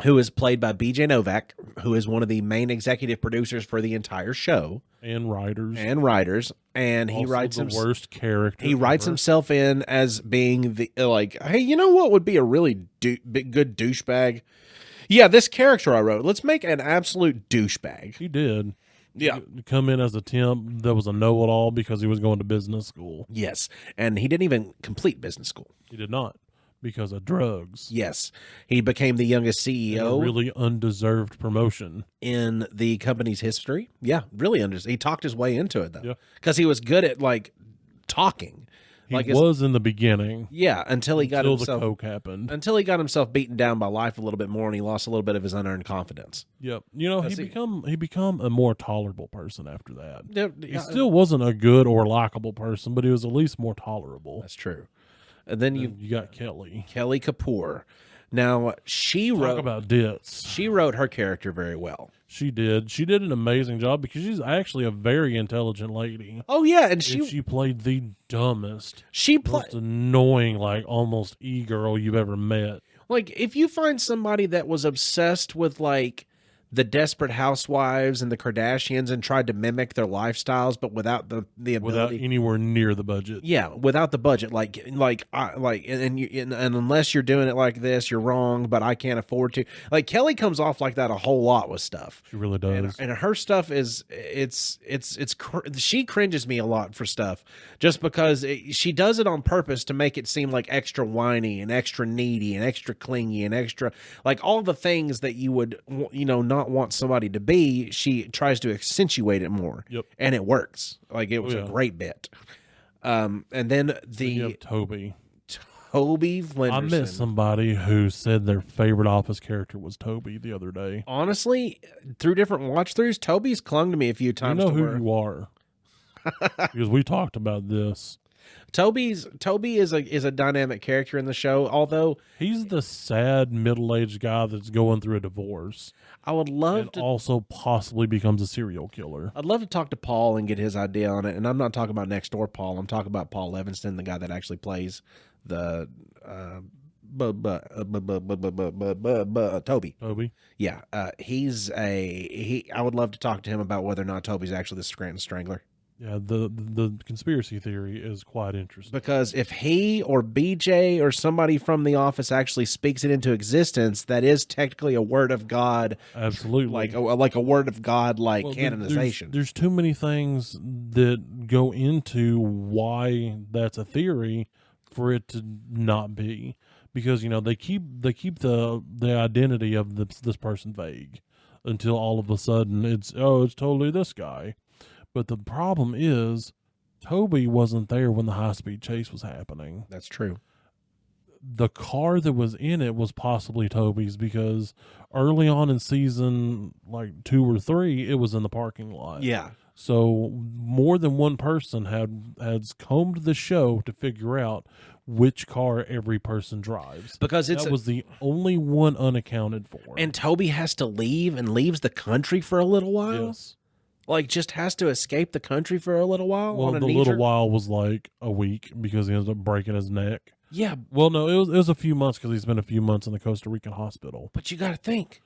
who is played by BJ Novak, who is one of the main executive producers for the entire show. And writers. And he Also writes the worst character. He writes ever. himself in as being the like, hey, you know what would be a really good douchebag? Yeah, this character I wrote. Let's make an absolute douchebag. He did. Yeah. Come in as a temp that was a know-it-all because he was going to business school. Yes, and he didn't even complete business school. He did not. Because of drugs. Yes, he became the youngest CEO. A really undeserved promotion in the company's history. Yeah, really he talked his way into it though. Yeah. Because he was good at like talking. He like was in the beginning. Yeah, until he got the himself coke happened. Until he got himself beaten down by life a little bit more, and he lost a little bit of his unearned confidence. Yep. You know, he become a more tolerable person after that. Yeah, He still wasn't a good or likable person, but he was at least more tolerable. That's true. And then you got Kelly Kapoor. Now Talk about ditz. She wrote her character very well. She did. She did an amazing job because she's actually a very intelligent lady. Oh yeah, and she played the dumbest, most most annoying, like almost e-girl you've ever met. Like if you find somebody that was obsessed with like the Desperate Housewives and the Kardashians and tried to mimic their lifestyles, but without the ability, without anywhere near the budget. Yeah, without the budget, and unless you're doing it like this, you're wrong. But I can't afford to. Like Kelly comes off like that a whole lot with stuff. She really does, and her stuff is she cringes me a lot for stuff just because she does it on purpose to make it seem like extra whiny and extra needy and extra clingy and extra like all the things that you would not want somebody to be. She tries to accentuate it more. Yep. And it works. Like it was a great bit. And then Toby Flinderson. I met somebody who said their favorite Office character was Toby the other day. Honestly, through different watch throughs, Toby's clung to me a few times. You know who you are. Because we talked about this. Toby is a dynamic character in the show, although he's the sad middle-aged guy that's going through a divorce. I would love to also possibly becomes a serial killer. I'd love to talk to Paul and get his idea on it. And I'm not talking about next door Paul. I'm talking about Paul Evanston, the guy that actually plays the Toby. Yeah, I would love to talk to him about whether or not Toby's actually the Scranton Strangler. Yeah, the conspiracy theory is quite interesting. Because if he or BJ or somebody from the office actually speaks it into existence, that is technically a word of God. Absolutely. Like a word of God, canonization. There's too many things that go into why that's a theory for it to not be. Because, they keep the identity of this person vague until all of a sudden it's totally this guy. But the problem is, Toby wasn't there when the high-speed chase was happening. That's true. The car that was in it was possibly Toby's because early on in season 2 or 3, it was in the parking lot. Yeah. So more than one person has combed the show to figure out which car every person drives. Because that was the only one unaccounted for. And Toby has to leave and leaves the country for a little while? Yes. Just has to escape the country for a little while? Well, the little while was a week because he ended up breaking his neck. Yeah. Well, no, it was a few months because he spent a few months in the Costa Rican hospital. But you got to think,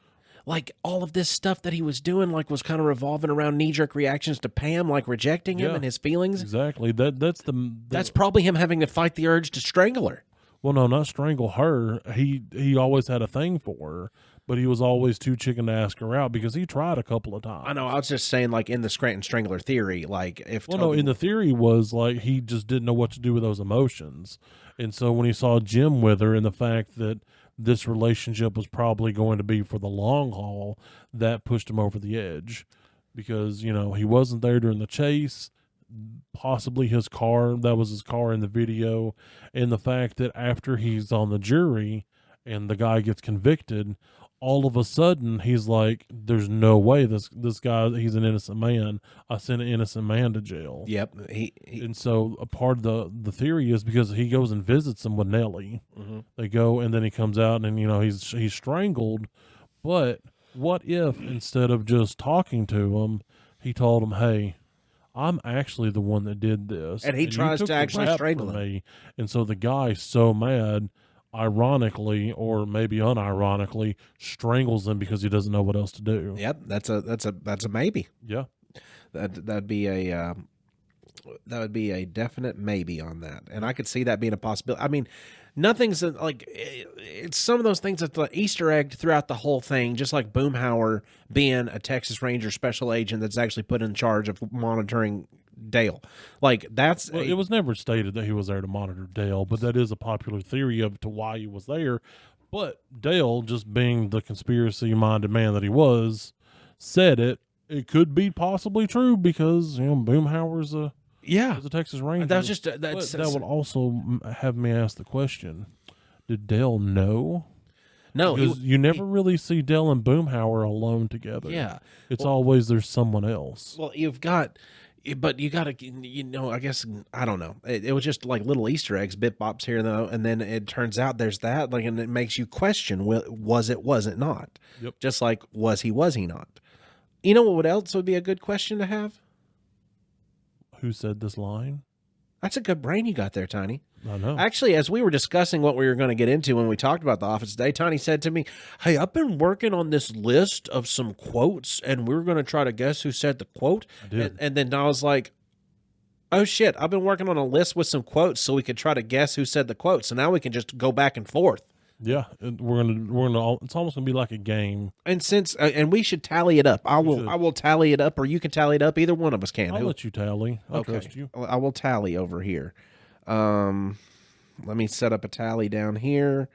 all of this stuff that he was doing, was kind of revolving around knee-jerk reactions to Pam, rejecting him and his feelings. Exactly. That's probably him having to fight the urge to strangle her. Well, no, not strangle her. He always had a thing for her. But he was always too chicken to ask her out because he tried a couple of times. I know. I was just saying, in the Scranton Strangler theory, if in the theory was he just didn't know what to do with those emotions, And so when he saw Jim with her and the fact that this relationship was probably going to be for the long haul, that pushed him over the edge because, he wasn't there during the chase. Possibly his car, that was his car in the video. And the fact that after he's on the jury and the guy gets convicted, all of a sudden he's like, there's no way this guy, he's an innocent man. I sent an innocent man to jail. Yep. And so a part of the theory is because he goes and visits him with Nellie. Mm-hmm. They go and then he comes out and he's strangled. But what if instead of just talking to him, he told him, "Hey, I'm actually the one that did this," and he tries took to the actually rap strangle from him. me. And so the guy's so mad, ironically or maybe unironically, strangles him because he doesn't know what else to do. Yep, that's a maybe. Yeah, That'd be a definite maybe on that, and I could see that being a possibility. I mean, nothing's like it's some of those things that's the Easter egg throughout the whole thing, just like Boomhauer being a Texas Ranger special agent that's actually put in charge of monitoring Dale. Like that's well, it was never stated that he was there to monitor Dale, but that is a popular theory of to why he was there. But Dale, just being the conspiracy-minded man that he was, said it. It could be possibly true because Boomhauer's a Texas Ranger. That was just But that would also have me ask the question: did Dale know? no. Because you never really see Dale and Boomhauer alone together. Yeah, it's always there's someone else. well, but you got to, I guess, I don't know. It was just like little Easter eggs, bit bops here, though. And then it turns out there's that, like, and it makes you question, was it not? Yep. Just like, was he not? You know what else would be a good question to have? Who said this line? That's a good brain you got there, Tiny. I know. Actually, as we were discussing what we were going to get into when we talked about The Office today, Tiny said to me, "Hey, I've been working on this list of some quotes, and we're going to try to guess who said the quote." I did. And then I was like, "Oh shit! I've been working on a list with some quotes, so we could try to guess who said the quote. So now we can just go back and forth." Yeah, we're gonna. It's almost gonna be like a game. And since and we should tally it up. I will tally it up, or you can tally it up. Either one of us can. I'll let you tally. I'll Okay. trust you. I will tally over here. Let me set up a tally down here.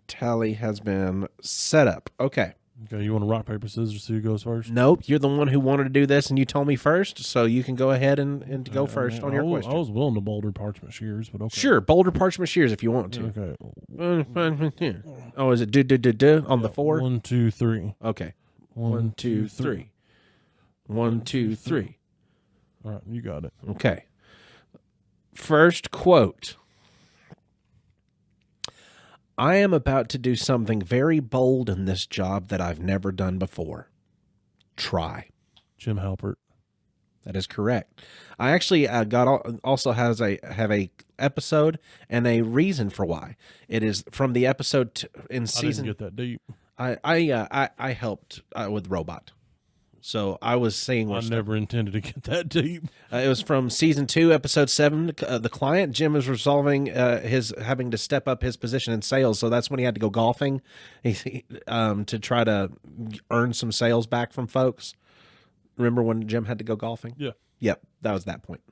Tally has been set up. Okay. Okay, you want to rock paper scissors? See who goes first? Nope. You're the one who wanted to do this, and you told me first, so you can go ahead and go first on your question. I was willing to boulder parchment shears, but okay. Sure, boulder parchment shears if you want to. Okay. Oh, is it on the 4? 1, 2, 3. Okay. 1, 2, 3. 1, 2, 3. All right, you got it. Okay. First quote. "I am about to do something very bold in this job that I've never done before. Try." Jim Halpert. That is correct. I actually have a episode and a reason for why. It is from the episode in season. I didn't get that deep. I helped with Robot, so I was seeing. I never intended to get that deep. It was from season 2, episode 7. The client Jim is resolving his having to step up his position in sales, so that's when he had to go golfing, to try to earn some sales back from folks. Remember when Jim had to go golfing? Yeah. Yep, that was that point.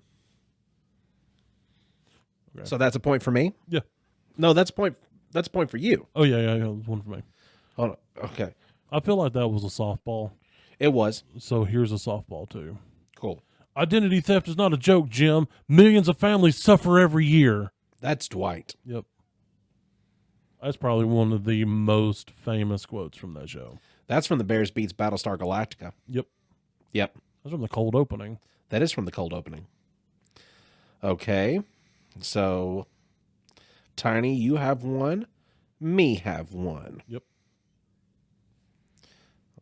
Okay. So that's a point for me? Yeah. No, that's a point for you. Oh yeah, it was one for me. Hold on. Okay. I feel like that was a softball. It was. So here's a softball too. Cool. Identity theft is not a joke, Jim. Millions of families suffer every year. That's Dwight. Yep. That's probably one of the most famous quotes from that show. That's from the Bears Beats Battlestar Galactica. Yep. Yep. That's from the cold opening. That is from the cold opening. Okay. So, Tiny, you have one. Me have one. Yep.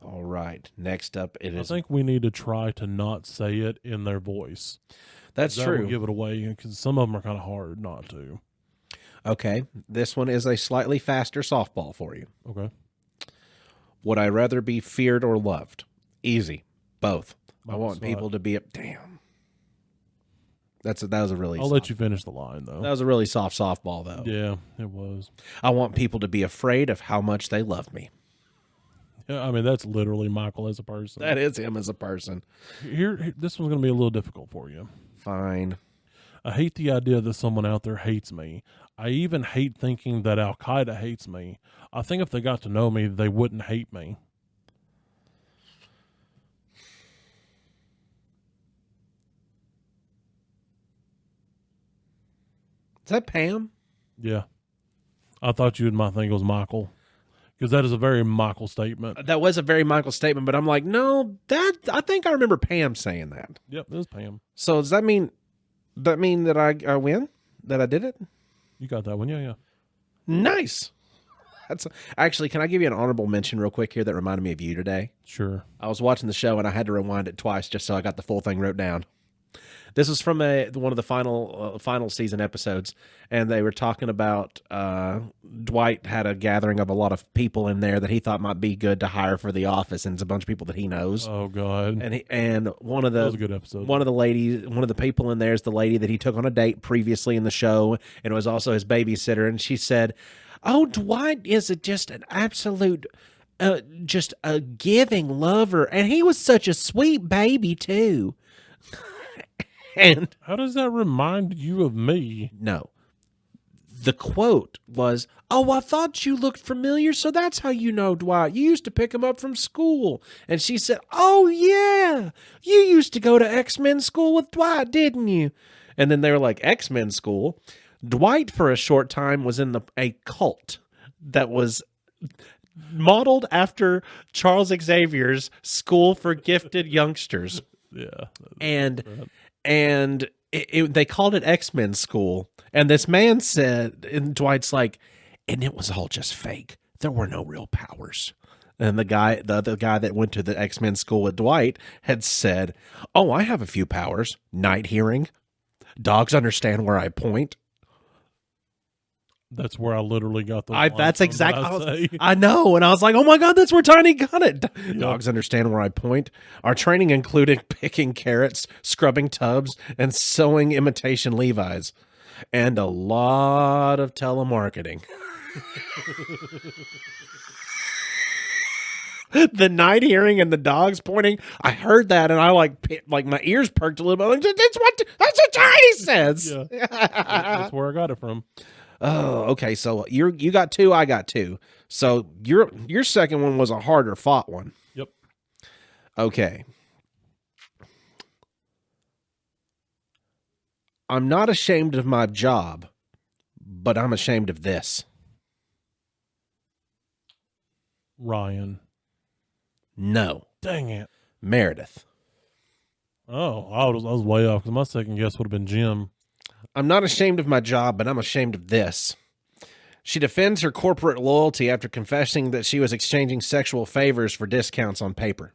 All right. Next up, it is. I think we need to try to not say it in their voice. That's That true. would give it away because some of them are kind of hard not to. Okay. This one is a slightly faster softball for you. Okay. Would I rather be feared or loved? Easy. Both. I Michael want Scott. people to be damn. That was a really. I'll let you finish the line though. That was a really soft softball, though. Yeah, it was. I want people to be afraid of how much they love me. Yeah, I mean that's literally Michael as a person. That is him as a person. Here, this one's going to be a little difficult for you. Fine. I hate the idea that someone out there hates me. I even hate thinking that Al Qaeda hates me. I think if they got to know me, they wouldn't hate me. Is that Pam? Yeah. I thought you might think it was Michael. Because that is a very Michael statement. That was a very Michael statement, but I'm like, no, I think I remember Pam saying that. Yep, it was Pam. So does that mean that I win? That I did it? You got that one, yeah. Nice. That's actually, can I give you an honorable mention real quick here that reminded me of you today? Sure. I was watching the show and I had to rewind it twice just so I got the full thing wrote down. This was from one of the final season episodes, and they were talking about Dwight had a gathering of a lot of people in there that he thought might be good to hire for the office, and it's a bunch of people that he knows. Oh God! And one of that was a good episode. One of the people in there is the lady that he took on a date previously in the show, and it was also his babysitter. And she said, "Oh, Dwight is just an absolute." Just a giving lover, and he was such a sweet baby too. And how does that remind you of me? No. The quote was, "Oh, I thought you looked familiar, so that's how you know Dwight. You used to pick him up from school." And she said, "Oh, yeah, you used to go to X-Men school with Dwight, didn't you?" And then they were like, X-Men school? Dwight, for a short time, was in a cult that was modeled after Charles Xavier's School for Gifted Youngsters. Yeah. And they called it X-Men school. And this man said, and Dwight's like, and it was all just fake. There were no real powers. And the other guy that went to the X-Men school with Dwight had said, "Oh, I have a few powers. Night hearing. Dogs understand where I point." That's where I literally got the. That's exactly. I know, and I was like, "Oh my God, that's where Tiny got it." Yeah. Dogs understand where I point. Our training included picking carrots, scrubbing tubs, and sewing imitation Levi's, and a lot of telemarketing. The night hearing and the dogs pointing. I heard that, and I like my ears perked a little bit. That's what Tiny says. Yeah. That's where I got it from. Oh, okay. So you got two, I got two. So your second one was a harder fought one. Yep. Okay. I'm not ashamed of my job, but I'm ashamed of this. Ryan. No. Dang it. Meredith. Oh, I was way off because my second guess would have been Jim. I'm not ashamed of my job, but I'm ashamed of this. She defends her corporate loyalty after confessing that she was exchanging sexual favors for discounts on paper.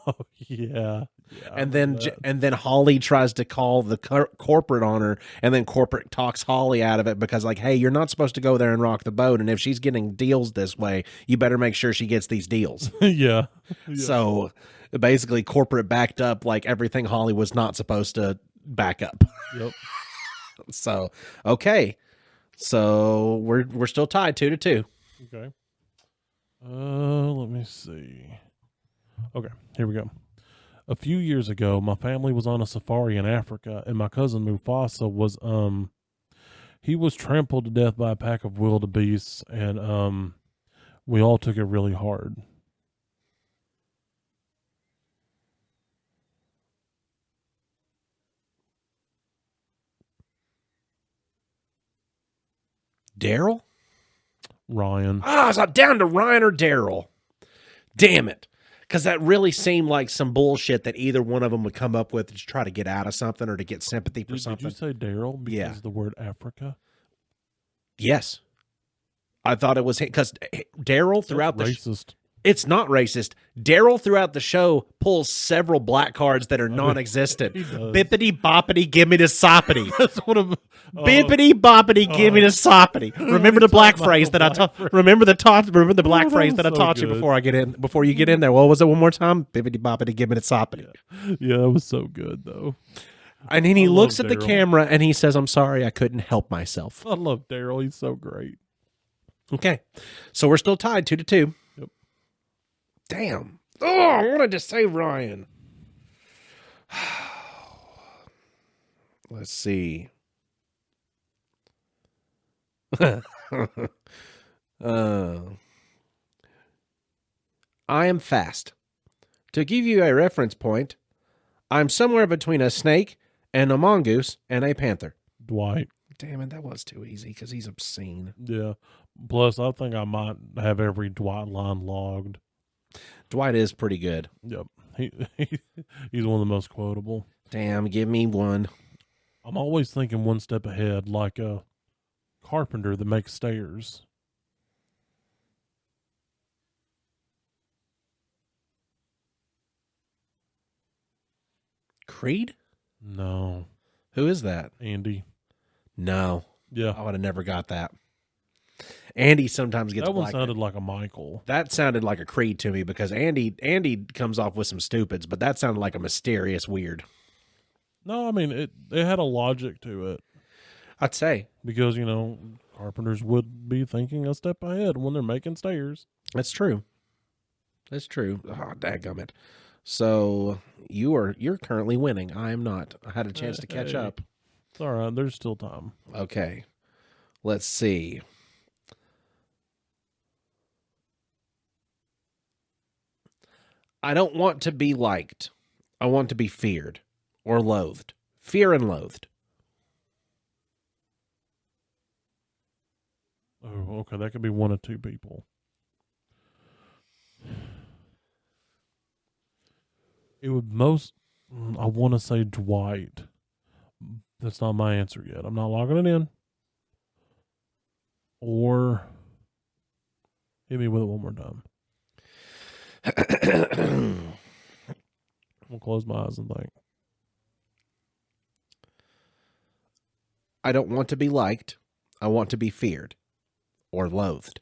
Oh, yeah. And then Holly tries to call the corporate on her, and then corporate talks Holly out of it because, like, hey, you're not supposed to go there and rock the boat, and if she's getting deals this way, you better make sure she gets these deals. Yeah. So basically, corporate backed up like everything Holly was not supposed to back up. Yep. So okay, so we're still tied 2-2. Okay. Let me see. Okay, here we go. A few years ago, my family was on a safari in Africa, and my cousin Mufasa was he was trampled to death by a pack of wildebeests, and we all took it really hard. Daryl? Ryan. It's not down to Ryan or Daryl. Damn it. Because that really seemed like some bullshit that either one of them would come up with to try to get out of something or to get sympathy for something. Did you say Daryl because of the word Africa? Yes. I thought it was because Daryl throughout the racist. It's not racist. Daryl throughout the show pulls several black cards that are non-existent. Bippity boppity, give me the soppity. That's one of bippity boppity, give me the soppity. Remember the black phrase that I taught. Remember the black phrase that I taught you before you get in there. What was it one more time? Bippity boppity, give me the soppity. Yeah, that was so good though. And then he looks at the camera and he says, "I'm sorry, I couldn't help myself." I love Daryl. He's so great. Okay, so we're still tied 2-2. Yep. Damn. Oh, I wanted to say Ryan. Let's see. I am fast. To give you a reference point, I'm somewhere between a snake and a mongoose and a panther. Dwight. Damn it, that was too easy because he's obscene. Yeah. Plus, I think I might have every Dwight line logged. Dwight is pretty good. Yep. He's one of the most quotable. Damn, give me one. I'm always thinking one step ahead, like a carpenter that makes stairs. Creed? No. Who is that? Andy. No. Yeah. I would have never got that. Andy sometimes gets That one blacked. sounded like a Michael. That sounded like a Creed to me because Andy comes off with some stupids, but that sounded like a mysterious weird. No, I mean, it had a logic to it. I'd say. Because, carpenters would be thinking a step ahead when they're making stairs. That's true. That's true. Oh, dadgummit. So you're currently winning. I am not. I had a chance to catch up. It's all right. There's still time. Okay. Let's see. I don't want to be liked. I want to be feared or loathed. Fear and loathed. Oh, okay. That could be one of two people. It would I want to say Dwight. That's not my answer yet. I'm not logging it in. Or hit me with it one more time. I'll close my eyes and think. I don't want to be liked. I want to be feared or loathed.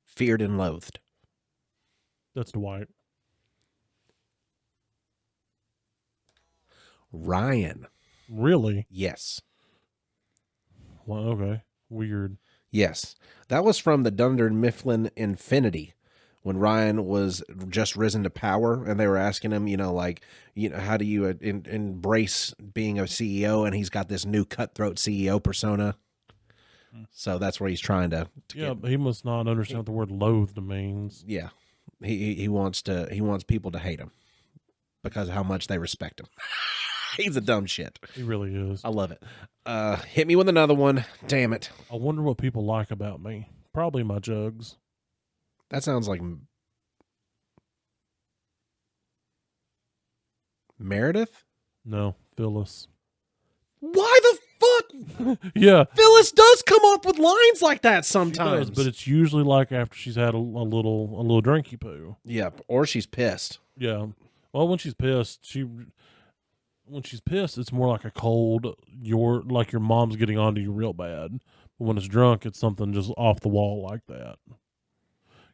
Feared and loathed. That's Dwight. Ryan. Really? Yes. Well, okay. Weird. Yes. That was from the Dunder Mifflin Infinity when Ryan was just risen to power and they were asking him, how do you embrace being a CEO? And he's got this new cutthroat CEO persona. So that's where he's trying to yeah, but he must not understand what the word loathed means. Yeah. He wants people to hate him because of how much they respect him. He's a dumb shit. He really is. I love it. Hit me with another one. Damn it. I wonder what people like about me. Probably my jugs. That sounds like Meredith? No, Phyllis. Why the fuck? Yeah. Phyllis does come up with lines like that sometimes. She does, but it's usually like after she's had a little drinky poo. Yep. Or she's pissed. Yeah. Well, when she's pissed, it's more like a cold. Your mom's getting onto you real bad. But when it's drunk, it's something just off the wall like that.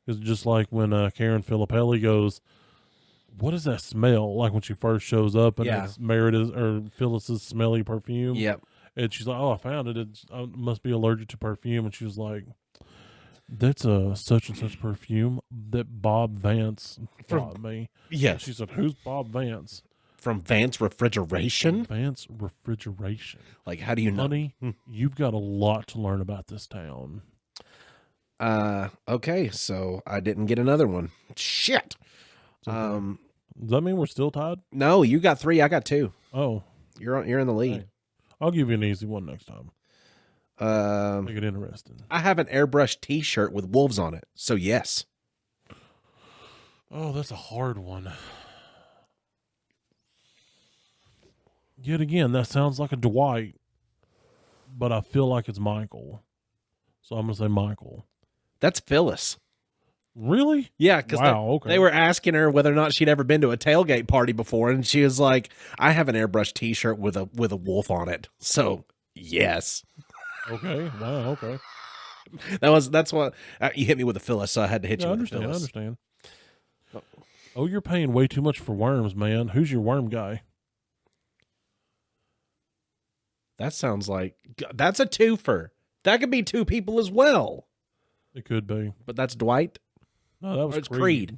Because just like when Karen Filippelli goes, "What does that smell?" Like when she first shows up and it's Meredith or Phyllis's smelly perfume. Yep. And she's like, "Oh, I found it. I must be allergic to perfume." And she was like, "That's a such and such perfume that Bob Vance brought me." Yes. And she said, "Who's Bob Vance?" From Vance Refrigeration? Vance Refrigeration. Like, how do you know? Honey, you've got a lot to learn about this town. Okay, so I didn't get another one. Shit. Does that mean we're still tied? No, you got 3, I got 2. Oh. You're in the lead. Hey, I'll give you an easy one next time. Make it interesting. I have an airbrush t-shirt with wolves on it, so yes. Oh, that's a hard one. Yet again, that sounds like a Dwight, but I feel like it's Michael. So I'm going to say Michael. That's Phyllis. Really? Yeah, because okay. they were asking her whether or not she'd ever been to a tailgate party before, and she was like, "I have an airbrush T-shirt with a wolf on it." So yes. Okay. Wow. Okay. That's what you hit me with a Phyllis, so I had to hit you with a Phyllis. I understand. Oh, you're paying way too much for worms, man. Who's your worm guy? That sounds like that's a twofer. That could be 2 people as well. It could be, but that's Dwight. No, that was Creed.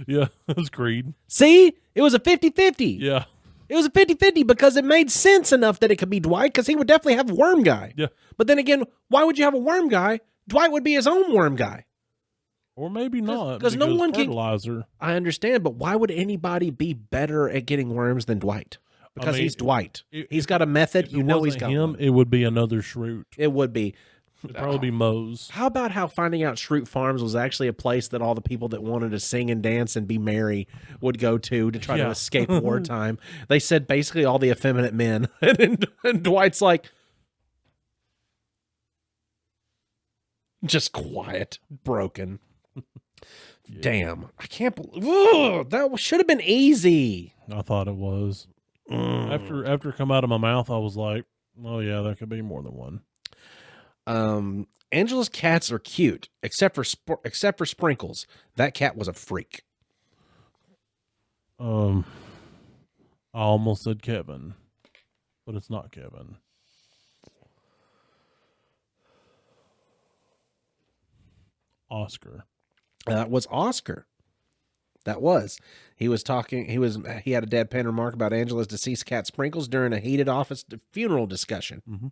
Yeah, that was Creed. See? It was a 50-50. Yeah. It was a 50-50 because it made sense enough that it could be Dwight because he would definitely have a worm guy. Yeah. But then again, why would you have a worm guy? Dwight would be his own worm guy. Or maybe not, because no one fertilizer. I understand, but why would anybody be better at getting worms than Dwight? Because he's Dwight. He's got a method. You know he's got him. one. It would be another Shroot. It would be. It'd probably be Moe's. How about how finding out Shroot Farms was actually a place that all the people that wanted to sing and dance and be merry would go to try to escape wartime? They said basically all the effeminate men. and Dwight's like, just quiet, broken. Yeah. Damn. I can't believe that should have been easy. I thought it was. After it come out of my mouth, I was like, oh yeah, that could be more than one. Angela's cats are cute, except for Sprinkles. That cat was a freak. I almost said Kevin, but it's not Kevin. Oscar. That was Oscar. That was. He was talking. He had a deadpan remark about Angela's deceased cat Sprinkles during a heated office funeral discussion. Mm-hmm.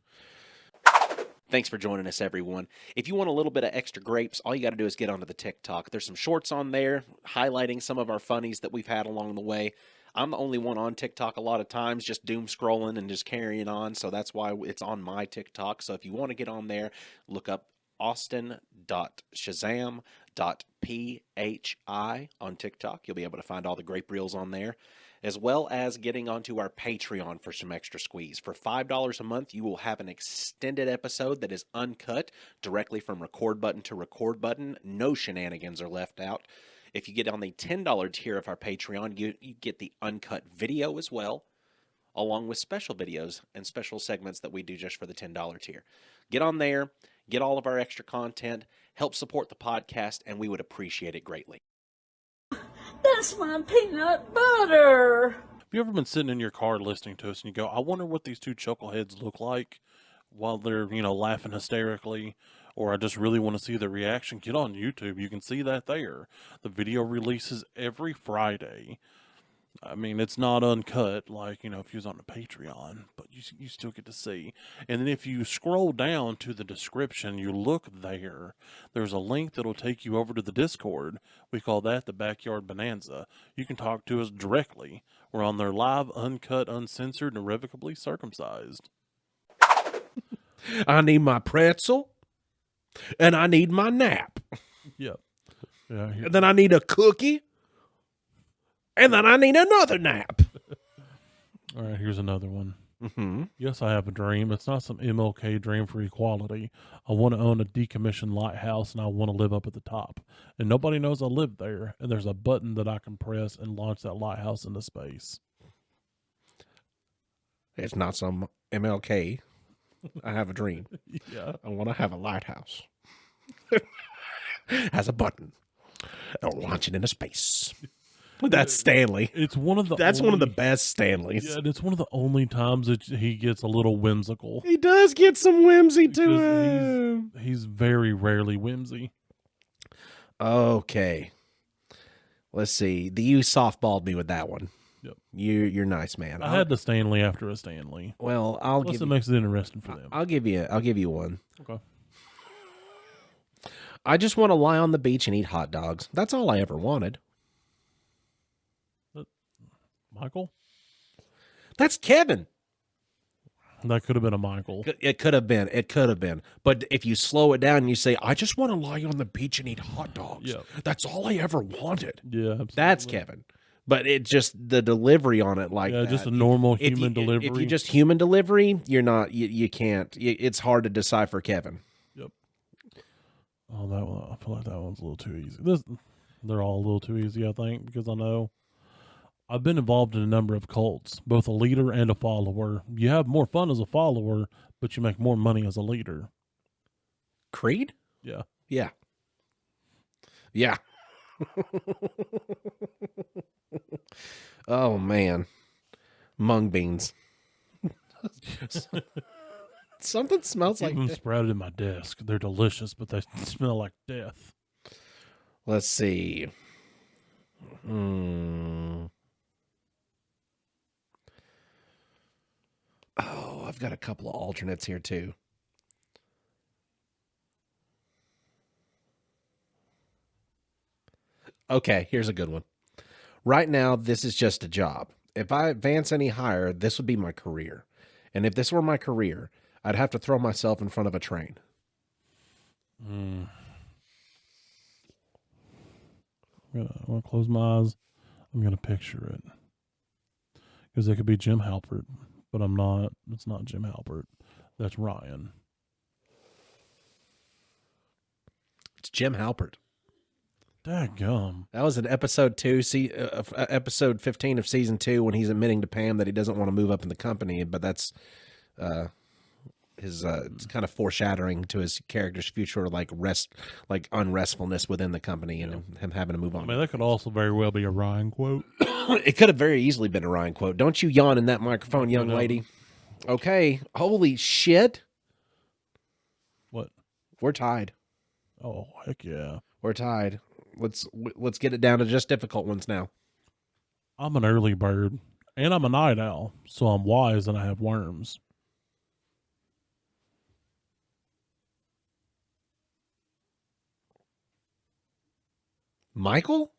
Thanks for joining us, everyone. If you want a little bit of extra grapes, all you got to do is get onto the TikTok. There's some shorts on there highlighting some of our funnies that we've had along the way. I'm the only one on TikTok a lot of times, just doom scrolling and just carrying on. So that's why it's on my TikTok. So if you want to get on there, look up austin.shazam.phi on TikTok. You'll be able to find all the grape reels on there, as well as getting onto our Patreon for some extra squeeze. For $5 a month, you will have an extended episode that is uncut directly from record button to record button. No shenanigans are left out. If you get on the $10 tier of our Patreon, you get the uncut video as well, along with special videos and special segments that we do just for the $10 tier. Get on there, get all of our extra content, help support the podcast, and we would appreciate it greatly. That's my peanut butter. Have you ever been sitting in your car listening to us and you go, I wonder what these two chuckleheads look like while they're, laughing hysterically, or I just really want to see the reaction? Get on YouTube. You can see that there. The video releases every Friday. I mean, it's not uncut like, if you was on a Patreon, but you still get to see. And then if you scroll down to the description, you look there, there's a link that'll take you over to the Discord. We call that the Backyard Bonanza. You can talk to us directly. We're on there live, uncut, uncensored, and irrevocably circumcised. I need my pretzel, and I need my nap. Yep. And then I need a cookie. And then I need another nap. All right, here's another one. Mm-hmm. Yes, I have a dream. It's not some MLK dream for equality. I want to own a decommissioned lighthouse, and I want to live up at the top. And nobody knows I live there, and there's a button that I can press and launch that lighthouse into space. It's not some MLK. I have a dream. Yeah. I want to have a lighthouse. Has a button. I'll launch it into space. That's Stanley. It's one of the one of the best Stanleys. Yeah, it's one of the only times that he gets a little whimsical. He does get some whimsy to him. He's very rarely whimsy. Okay. Let's see. You softballed me with that one. Yep. You're nice, man. I had the Stanley after a Stanley. Well, Plus it makes it interesting for them. I'll give you one. Okay. I just want to lie on the beach and eat hot dogs. That's all I ever wanted. Michael? That's Kevin. That could have been a Michael. It could have been. It could have been. But if you slow it down and you say, I just want to lie on the beach and eat hot dogs. Yeah. That's all I ever wanted. Yeah, absolutely. That's Kevin. But it just, the delivery on it like that. Just a normal human delivery. If you just human delivery, you're not, you can't. It's hard to decipher Kevin. Yep. Oh, that one. I feel like that one's a little too easy. They're all a little too easy, I think, because I know I've been involved in a number of cults, both a leader and a follower. You have more fun as a follower, but you make more money as a leader. Creed? Yeah. Yeah. Yeah. Oh, man. Mung beans. Something smells like them sprouted in my desk. They're delicious, but they smell like death. Let's see. Oh, I've got a couple of alternates here too. Okay, here's a good one. Right now, this is just a job. If I advance any higher, this would be my career. And if this were my career, I'd have to throw myself in front of a train. I'm gonna close my eyes. I'm gonna picture it because it could be Jim Halpert, but I'm not. It's not Jim Halpert. That's Ryan. It's Jim Halpert. Dadgum. That was in episode 2, episode 15 of season 2, when he's admitting to Pam that he doesn't want to move up in the company, but that's it's kind of foreshadowing to his character's future, like unrestfulness within the company and him having to move on. I mean, that could also very well be a Ryan quote. It could have very easily been a Ryan quote. Don't you yawn in that microphone, young lady. Okay. Holy shit. What? We're tied. Oh, heck yeah. We're tied. Let's get it down to just difficult ones now. I'm an early bird, and I'm a night owl, so I'm wise and I have worms. Michael?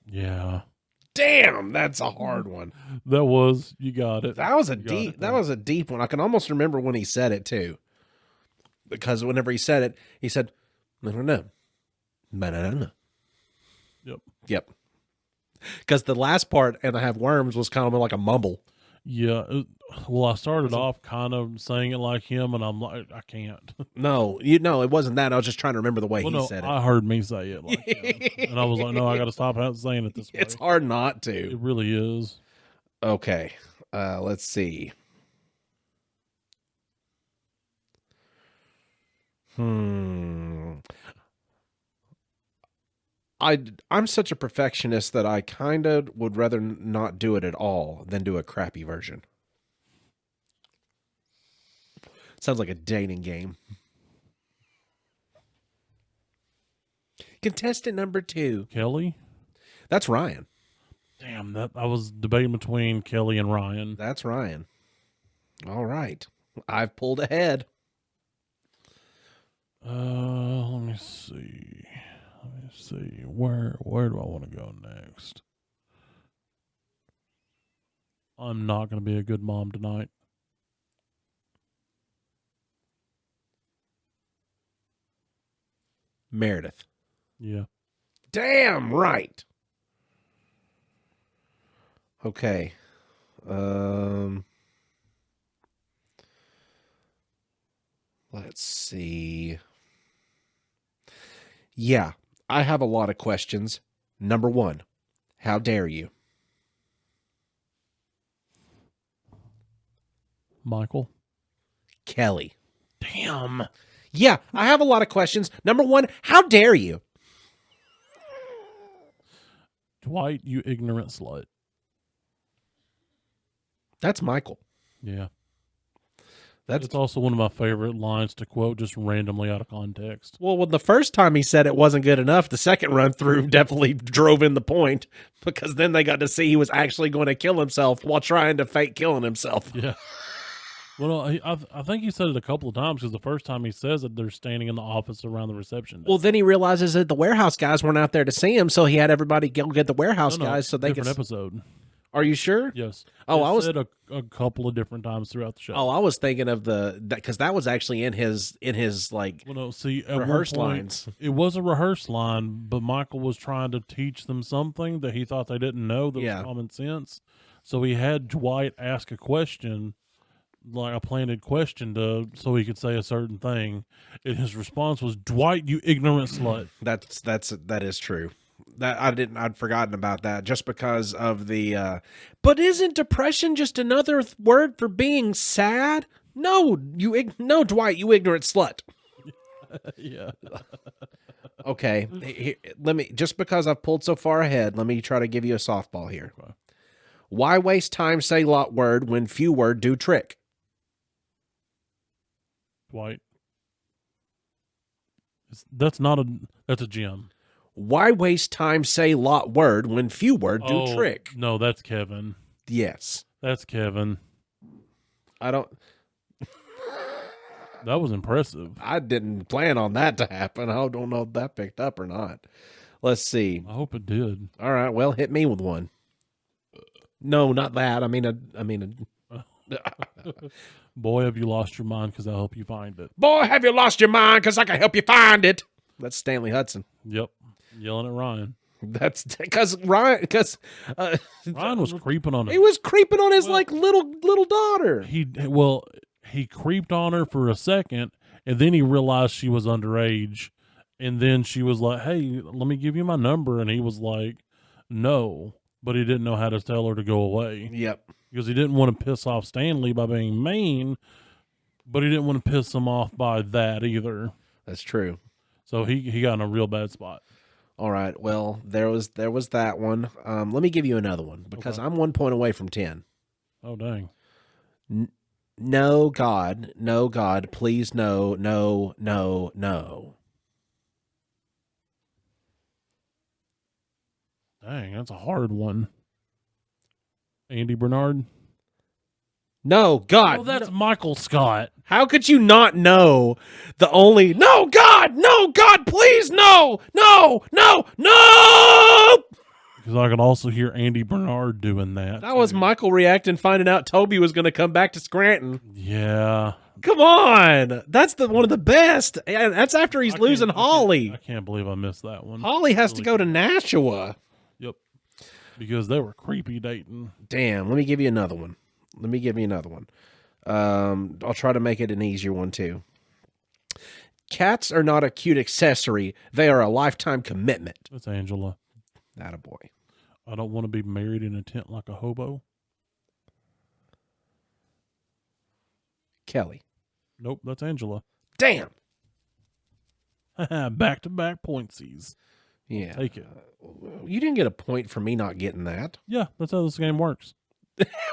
Yeah. Damn, that's a hard one. You got it. That was a deep one. I can almost remember when he said it too. Because whenever he said it, he said, I don't know. Banana. Yep. Because the last part, and I have worms, was kind of like a mumble. Yeah. Well, I started off kind of saying it like him, and I'm like, I can't. No, it wasn't that. I was just trying to remember the way he said it. I heard me say it like him. And I was like, no, I got to stop saying it this way. It's hard not It to. really is. Okay. Let's see. I'm such a perfectionist that I kind of would rather not do it at all than do a crappy version. Sounds like a dating game. Contestant number 2. Kelly? That's Ryan. Damn, I was debating between Kelly and Ryan. That's Ryan. All right. I've pulled ahead. Let me see. Where do I want to go next? I'm not going to be a good mom tonight. Meredith. Yeah. Damn right. Okay. Let's see. Yeah, I have a lot of questions. Number 1, how dare you? Michael? Kelly. Damn. Yeah, I have a lot of questions. Number 1, how dare you? Dwight, you ignorant slut. That's Michael. Yeah. That's It's also one of my favorite lines to quote just randomly out of context. well, when the first time he said it wasn't good enough, the second run through definitely drove in the point, because then they got to see he was actually going to kill himself while trying to fake killing himself. Yeah. Well, I think he said it a couple of times, because the first time he says it, they're standing in the office around the reception desk. Well, then he realizes that the warehouse guys weren't out there to see him, so he had everybody go get the warehouse guys so they could. Different episode. Are you sure? Yes. Oh, It I was said a couple of different times throughout the show. Oh, I was thinking of because that was actually in his like Well, no, see, at rehearsed one point, lines. it was a rehearsed line, but Michael was trying to teach them something that he thought they didn't know that Yeah. was common sense. So he had Dwight ask a question, like a planted question, so he could say a certain thing, and his response was, "Dwight, you ignorant slut." That is true. That I'd forgotten about that just because of the. But isn't depression just another word for being sad? No, no, Dwight, you ignorant slut. Yeah. Okay, let me, just because I've pulled so far ahead, let me try to give you a softball here. Okay. Why waste time say lot word when few word do trick? Dwight. That's a gem. Why waste time say lot word when few word do trick? No, that's Kevin. Yes. That's Kevin. I don't. That was impressive. I didn't plan on that to happen. I don't know if that picked up or not. Let's see. I hope it did. All right. Well, hit me with one. No, not that. I mean, Boy, have you lost your mind because I'll help you find it. boy, have you lost your mind? Because I can help you find it. That's Stanley Hudson. Yep. Yelling at Ryan. That's because Ryan. Because Ryan was creeping on he her. was creeping on his like little daughter. He creeped on her for a second, and then he realized she was underage. And then she was like, hey, let me give you my number. And he was like, no. But he didn't know how to tell her to go away. Yep. Because he didn't want to piss off Stanley by being mean, but he didn't want to piss him off by that either. That's true. So he got in a real bad spot. All right. Well, there was that one. Let me give you another one because Okay. I'm 1 point away from 10. Oh, dang. No, God, please, no. Dang, that's a hard one. Andy Bernard? No, God. Oh, that's Michael Scott. How could you not know the only no, God, please, no. Because I could also hear Andy Bernard doing that. That was too. Michael reacting, finding out Toby was going to come back to Scranton. Yeah. Come on. That's one of the best. And that's after he's losing I Holly. can't believe I missed that one. Holly has to go to Nashua. Yep. Because they were creepy dating. Damn. Let me give you another one. I'll try to make it an easier one, too. Cats are not a cute accessory. They are a lifetime commitment. That's Angela. Attaboy. I don't want to be married in a tent like a hobo. Kelly. Nope, that's Angela. Damn. Back-to-back pointsies. Yeah. Take it. You didn't get a point for me not getting that. Yeah, that's how this game works.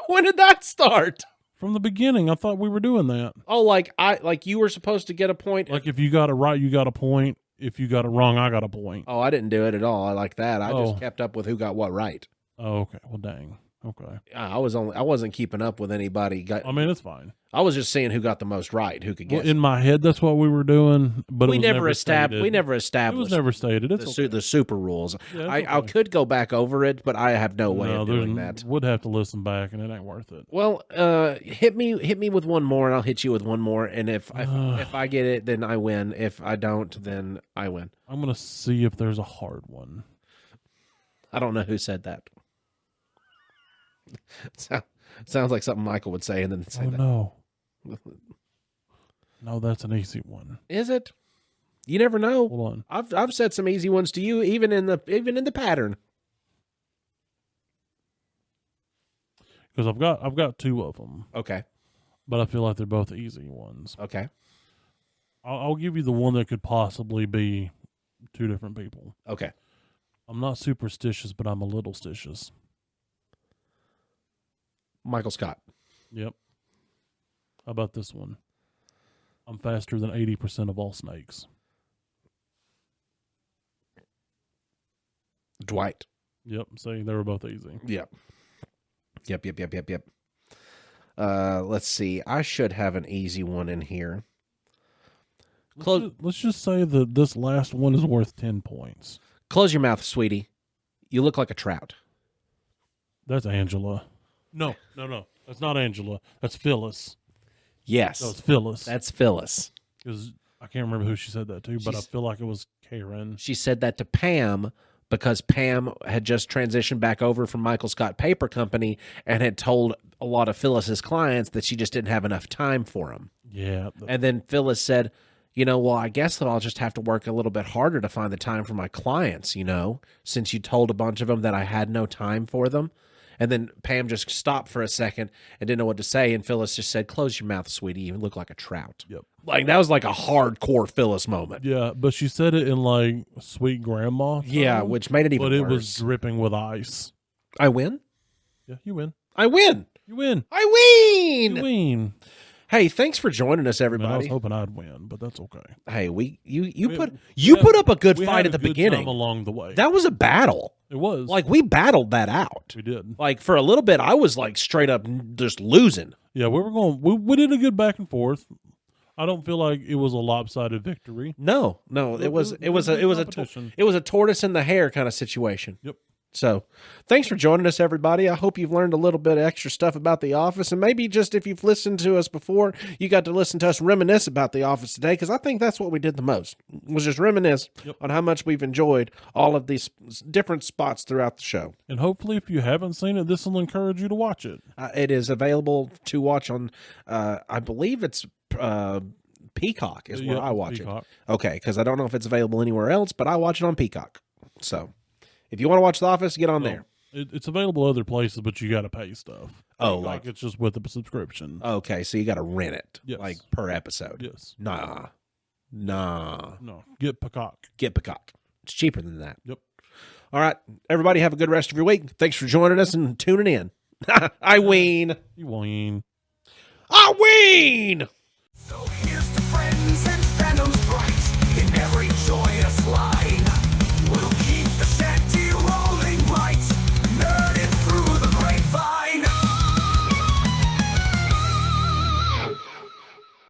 When did that start? From the beginning, I thought we were doing that. Oh, like you were supposed to get a point. Like if you got it right, you got a point. If you got it wrong, I got a point. Oh, I didn't do it at all. I like that. I Oh. just kept up with who got what right. Oh, okay. Well, dang. Okay. I wasn't keeping up with anybody. I mean, it's fine. I was just seeing who got the most right, who could Well, guess. in my head, that's what we were doing, but we it was never never established. stated. We never It established. was never stated. It's the super rules. Yeah, I it's I okay. could go back over it, but I have no way of there's doing that. Would have to listen back, and it ain't worth it. Well, hit me with one more, and I'll hit you with one more. And if I get it, then I win. If I don't, then I win. I'm gonna see if there's a hard one. I don't know who said that. Sounds like something Michael would say, and then say Oh that. no, no, that's an easy one. Is it? You never know. Hold on. I've said some easy ones to you, even in the pattern. Because I've got two of them, Okay. but I feel like they're both easy ones. Okay. I'll give you the one that could possibly be two different people. Okay. I'm not superstitious, but I'm a little stitious. Michael Scott. Yep. How about this one? I'm faster than 80% of all snakes. Dwight. Yep. See, they were both easy. Yep. Yep. Let's see. I should have an easy one in here. Let's just say that this last one is worth 10 points. Close your mouth, sweetie. You look like a trout. That's Angela. No. That's not Angela. That's Phyllis. Yes. No, it's Phyllis. That's Phyllis. Because I can't remember who she said that to, but I feel like it was Karen. She said that to Pam because Pam had just transitioned back over from Michael Scott Paper Company and had told a lot of Phyllis's clients that she just didn't have enough time for them. Yeah. And then Phyllis said, well, I guess that I'll just have to work a little bit harder to find the time for my clients, since you told a bunch of them that I had no time for them. And then Pam just stopped for a second and didn't know what to say. And Phyllis just said, close your mouth, sweetie. You look like a trout. Yep. Like, that was like a hardcore Phyllis moment. Yeah, but she said it in like sweet grandma. Yeah, tone, which made it even but worse. it was dripping with ice. I win? Yeah, you win. I win. You win. I You win. win. Hey, thanks for joining us, I, mean, I was everybody. hoping I'd win, but that's okay. Hey, you We- put we up a good We fight had at the a good beginning. time along the way. That was a battle. It was. Like, we battled that out. we did. Like, for a little bit, I was like straight up just losing. Yeah, we were going. We did a good back and forth. I don't feel like it was a lopsided victory. No, it was a tortoise in the hare kind of situation. Yep. So, thanks for joining us, everybody. I hope you've learned a little bit of extra stuff about The Office, and maybe just if you've listened to us before, you got to listen to us reminisce about The Office today, because I think that's what we did the most, was just reminisce on how much we've enjoyed all of these different spots throughout the show. And hopefully, if you haven't seen it, this will encourage you to watch it. It is available to watch on, I believe it's Peacock is where Yep, I watch Peacock. it. Okay, because I don't know if it's available anywhere else, but I watch it on Peacock. So, if you want to watch The Office, get on there. It's available other places, but you got to pay stuff. Oh, like it's just with the subscription. Okay, so you got to rent it, Yes. like per episode. Yes. Nah. No. Get Peacock. Get Peacock. It's cheaper than that. Yep. All right, everybody, have a good rest of your week. Thanks for joining us and tuning in. I ween. You win. I ween.